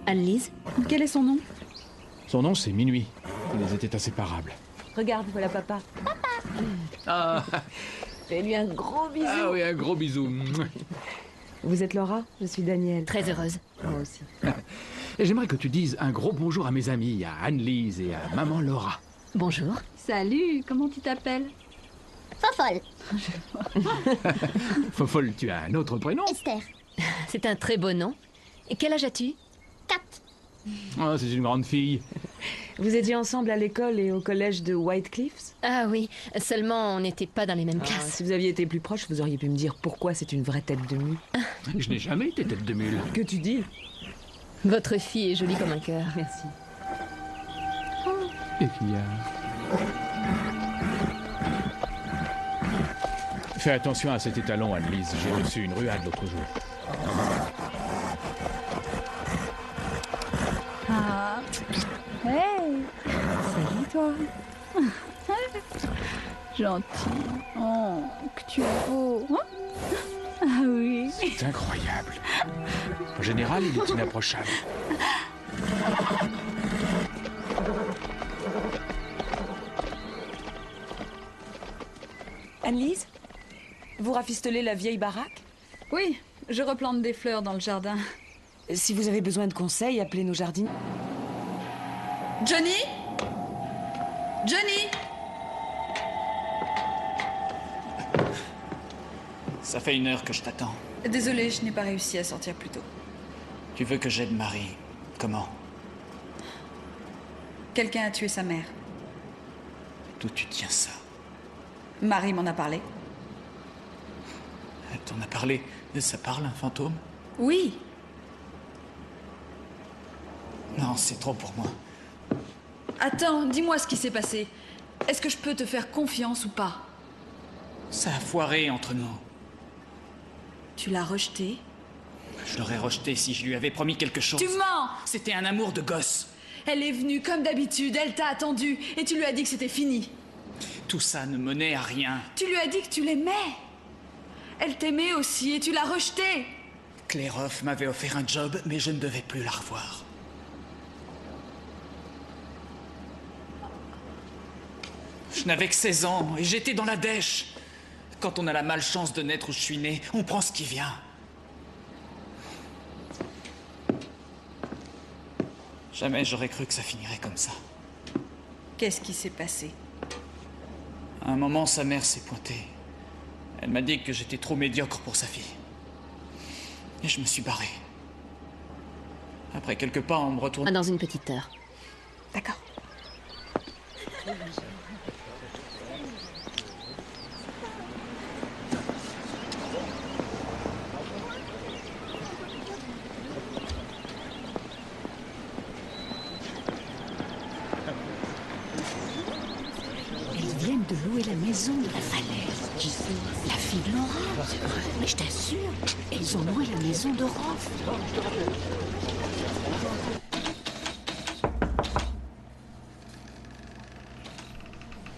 Anne-Lise? Quel est son nom? Son nom, c'est Minuit. Ils étaient inséparables. Regarde, voilà papa. Ah, Fais-lui un gros bisou. ah oui, un gros bisou. Vous êtes Laura? Je suis Danielle. Très heureuse. Moi aussi. J'aimerais que tu dises un gros bonjour à mes amis, à Anne-Lise et à maman Laura. Bonjour. Salut, comment tu t'appelles? Fofolle. Fofolle, tu as un autre prénom? Esther. C'est un très beau nom. Et quel âge as-tu? 4. Ah, c'est une grande fille. Vous étiez ensemble à l'école et au collège de White Cliffs? Ah oui, seulement on n'était pas dans les mêmes classes. Si vous aviez été plus proche, vous auriez pu me dire pourquoi c'est une vraie tête de mule. Je n'ai jamais été tête de mule. Que tu dis? Votre fille est jolie comme un cœur. Merci. Et puis, Fais attention à cet étalon, Anne-Lise. J'ai reçu une ruade l'autre jour. Gentil. Oh, que tu es beau. Ah oui. C'est incroyable. En général, il est inapprochable. Annelise, vous rafistolez la vieille baraque? Oui, je replante des fleurs dans le jardin. Si vous avez besoin de conseils, appelez nos jardiniers. Johnny? Johnny? Ça fait 1 heure que je t'attends. Désolée, je n'ai pas réussi à sortir plus tôt. Tu veux que j'aide Marie? Comment? Quelqu'un a tué sa mère. D'où tu tiens ça? Marie m'en a parlé. Elle t'en a parlé? Ça parle, un fantôme? Oui. Non, c'est trop pour moi. Attends, dis-moi ce qui s'est passé. Est-ce que je peux te faire confiance ou pas? Ça a foiré entre nous. Tu l'as rejeté? Je l'aurais rejeté si je lui avais promis quelque chose. Tu mens! C'était un amour de gosse. Elle est venue comme d'habitude, elle t'a attendu et tu lui as dit que c'était fini. Tout ça ne menait à rien. Tu lui as dit que tu l'aimais. Elle t'aimait aussi et tu l'as rejetée. Claire Hoff m'avait offert un job, mais je ne devais plus la revoir. Je n'avais que 16 ans et j'étais dans la dèche. Quand on a la malchance de naître où je suis né, on prend ce qui vient. Jamais j'aurais cru que ça finirait comme ça. Qu'est-ce qui s'est passé? À un moment, sa mère s'est pointée. Elle m'a dit que j'étais trop médiocre pour sa fille. Et je me suis barré. Après quelques pas, on me retourne... Dans une petite heure. D'accord. Ils viennent de louer la maison de la falaise. Qui c'est? La fille de Laura. Mais je t'assure, ils ont loué la maison de Rof.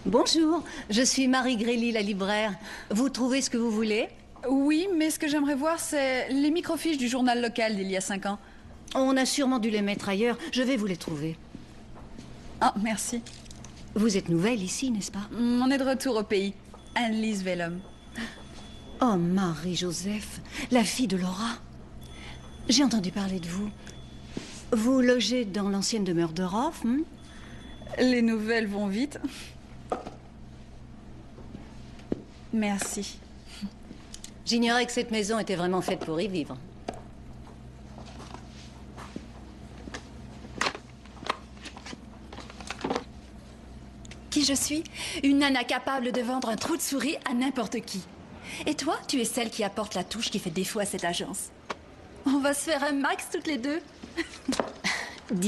Bonjour, je suis Marie Grély, la libraire. Vous trouvez ce que vous voulez? Oui, mais ce que j'aimerais voir, c'est les microfiches du journal local d'il y a 5 ans. On a sûrement dû les mettre ailleurs. Je vais vous les trouver. Ah, merci. Vous êtes nouvelle ici, n'est-ce pas? On est de retour au pays. Annelise Vellum. Oh, Marie-Joseph, la fille de Laura. J'ai entendu parler de vous. Vous logez dans l'ancienne demeure de Rof, Les nouvelles vont vite. Merci. J'ignorais que cette maison était vraiment faite pour y vivre. Qui je suis? Une nana capable de vendre un trou de souris à n'importe qui. Et toi, tu es celle qui apporte la touche qui fait défaut à cette agence. On va se faire un max toutes les deux.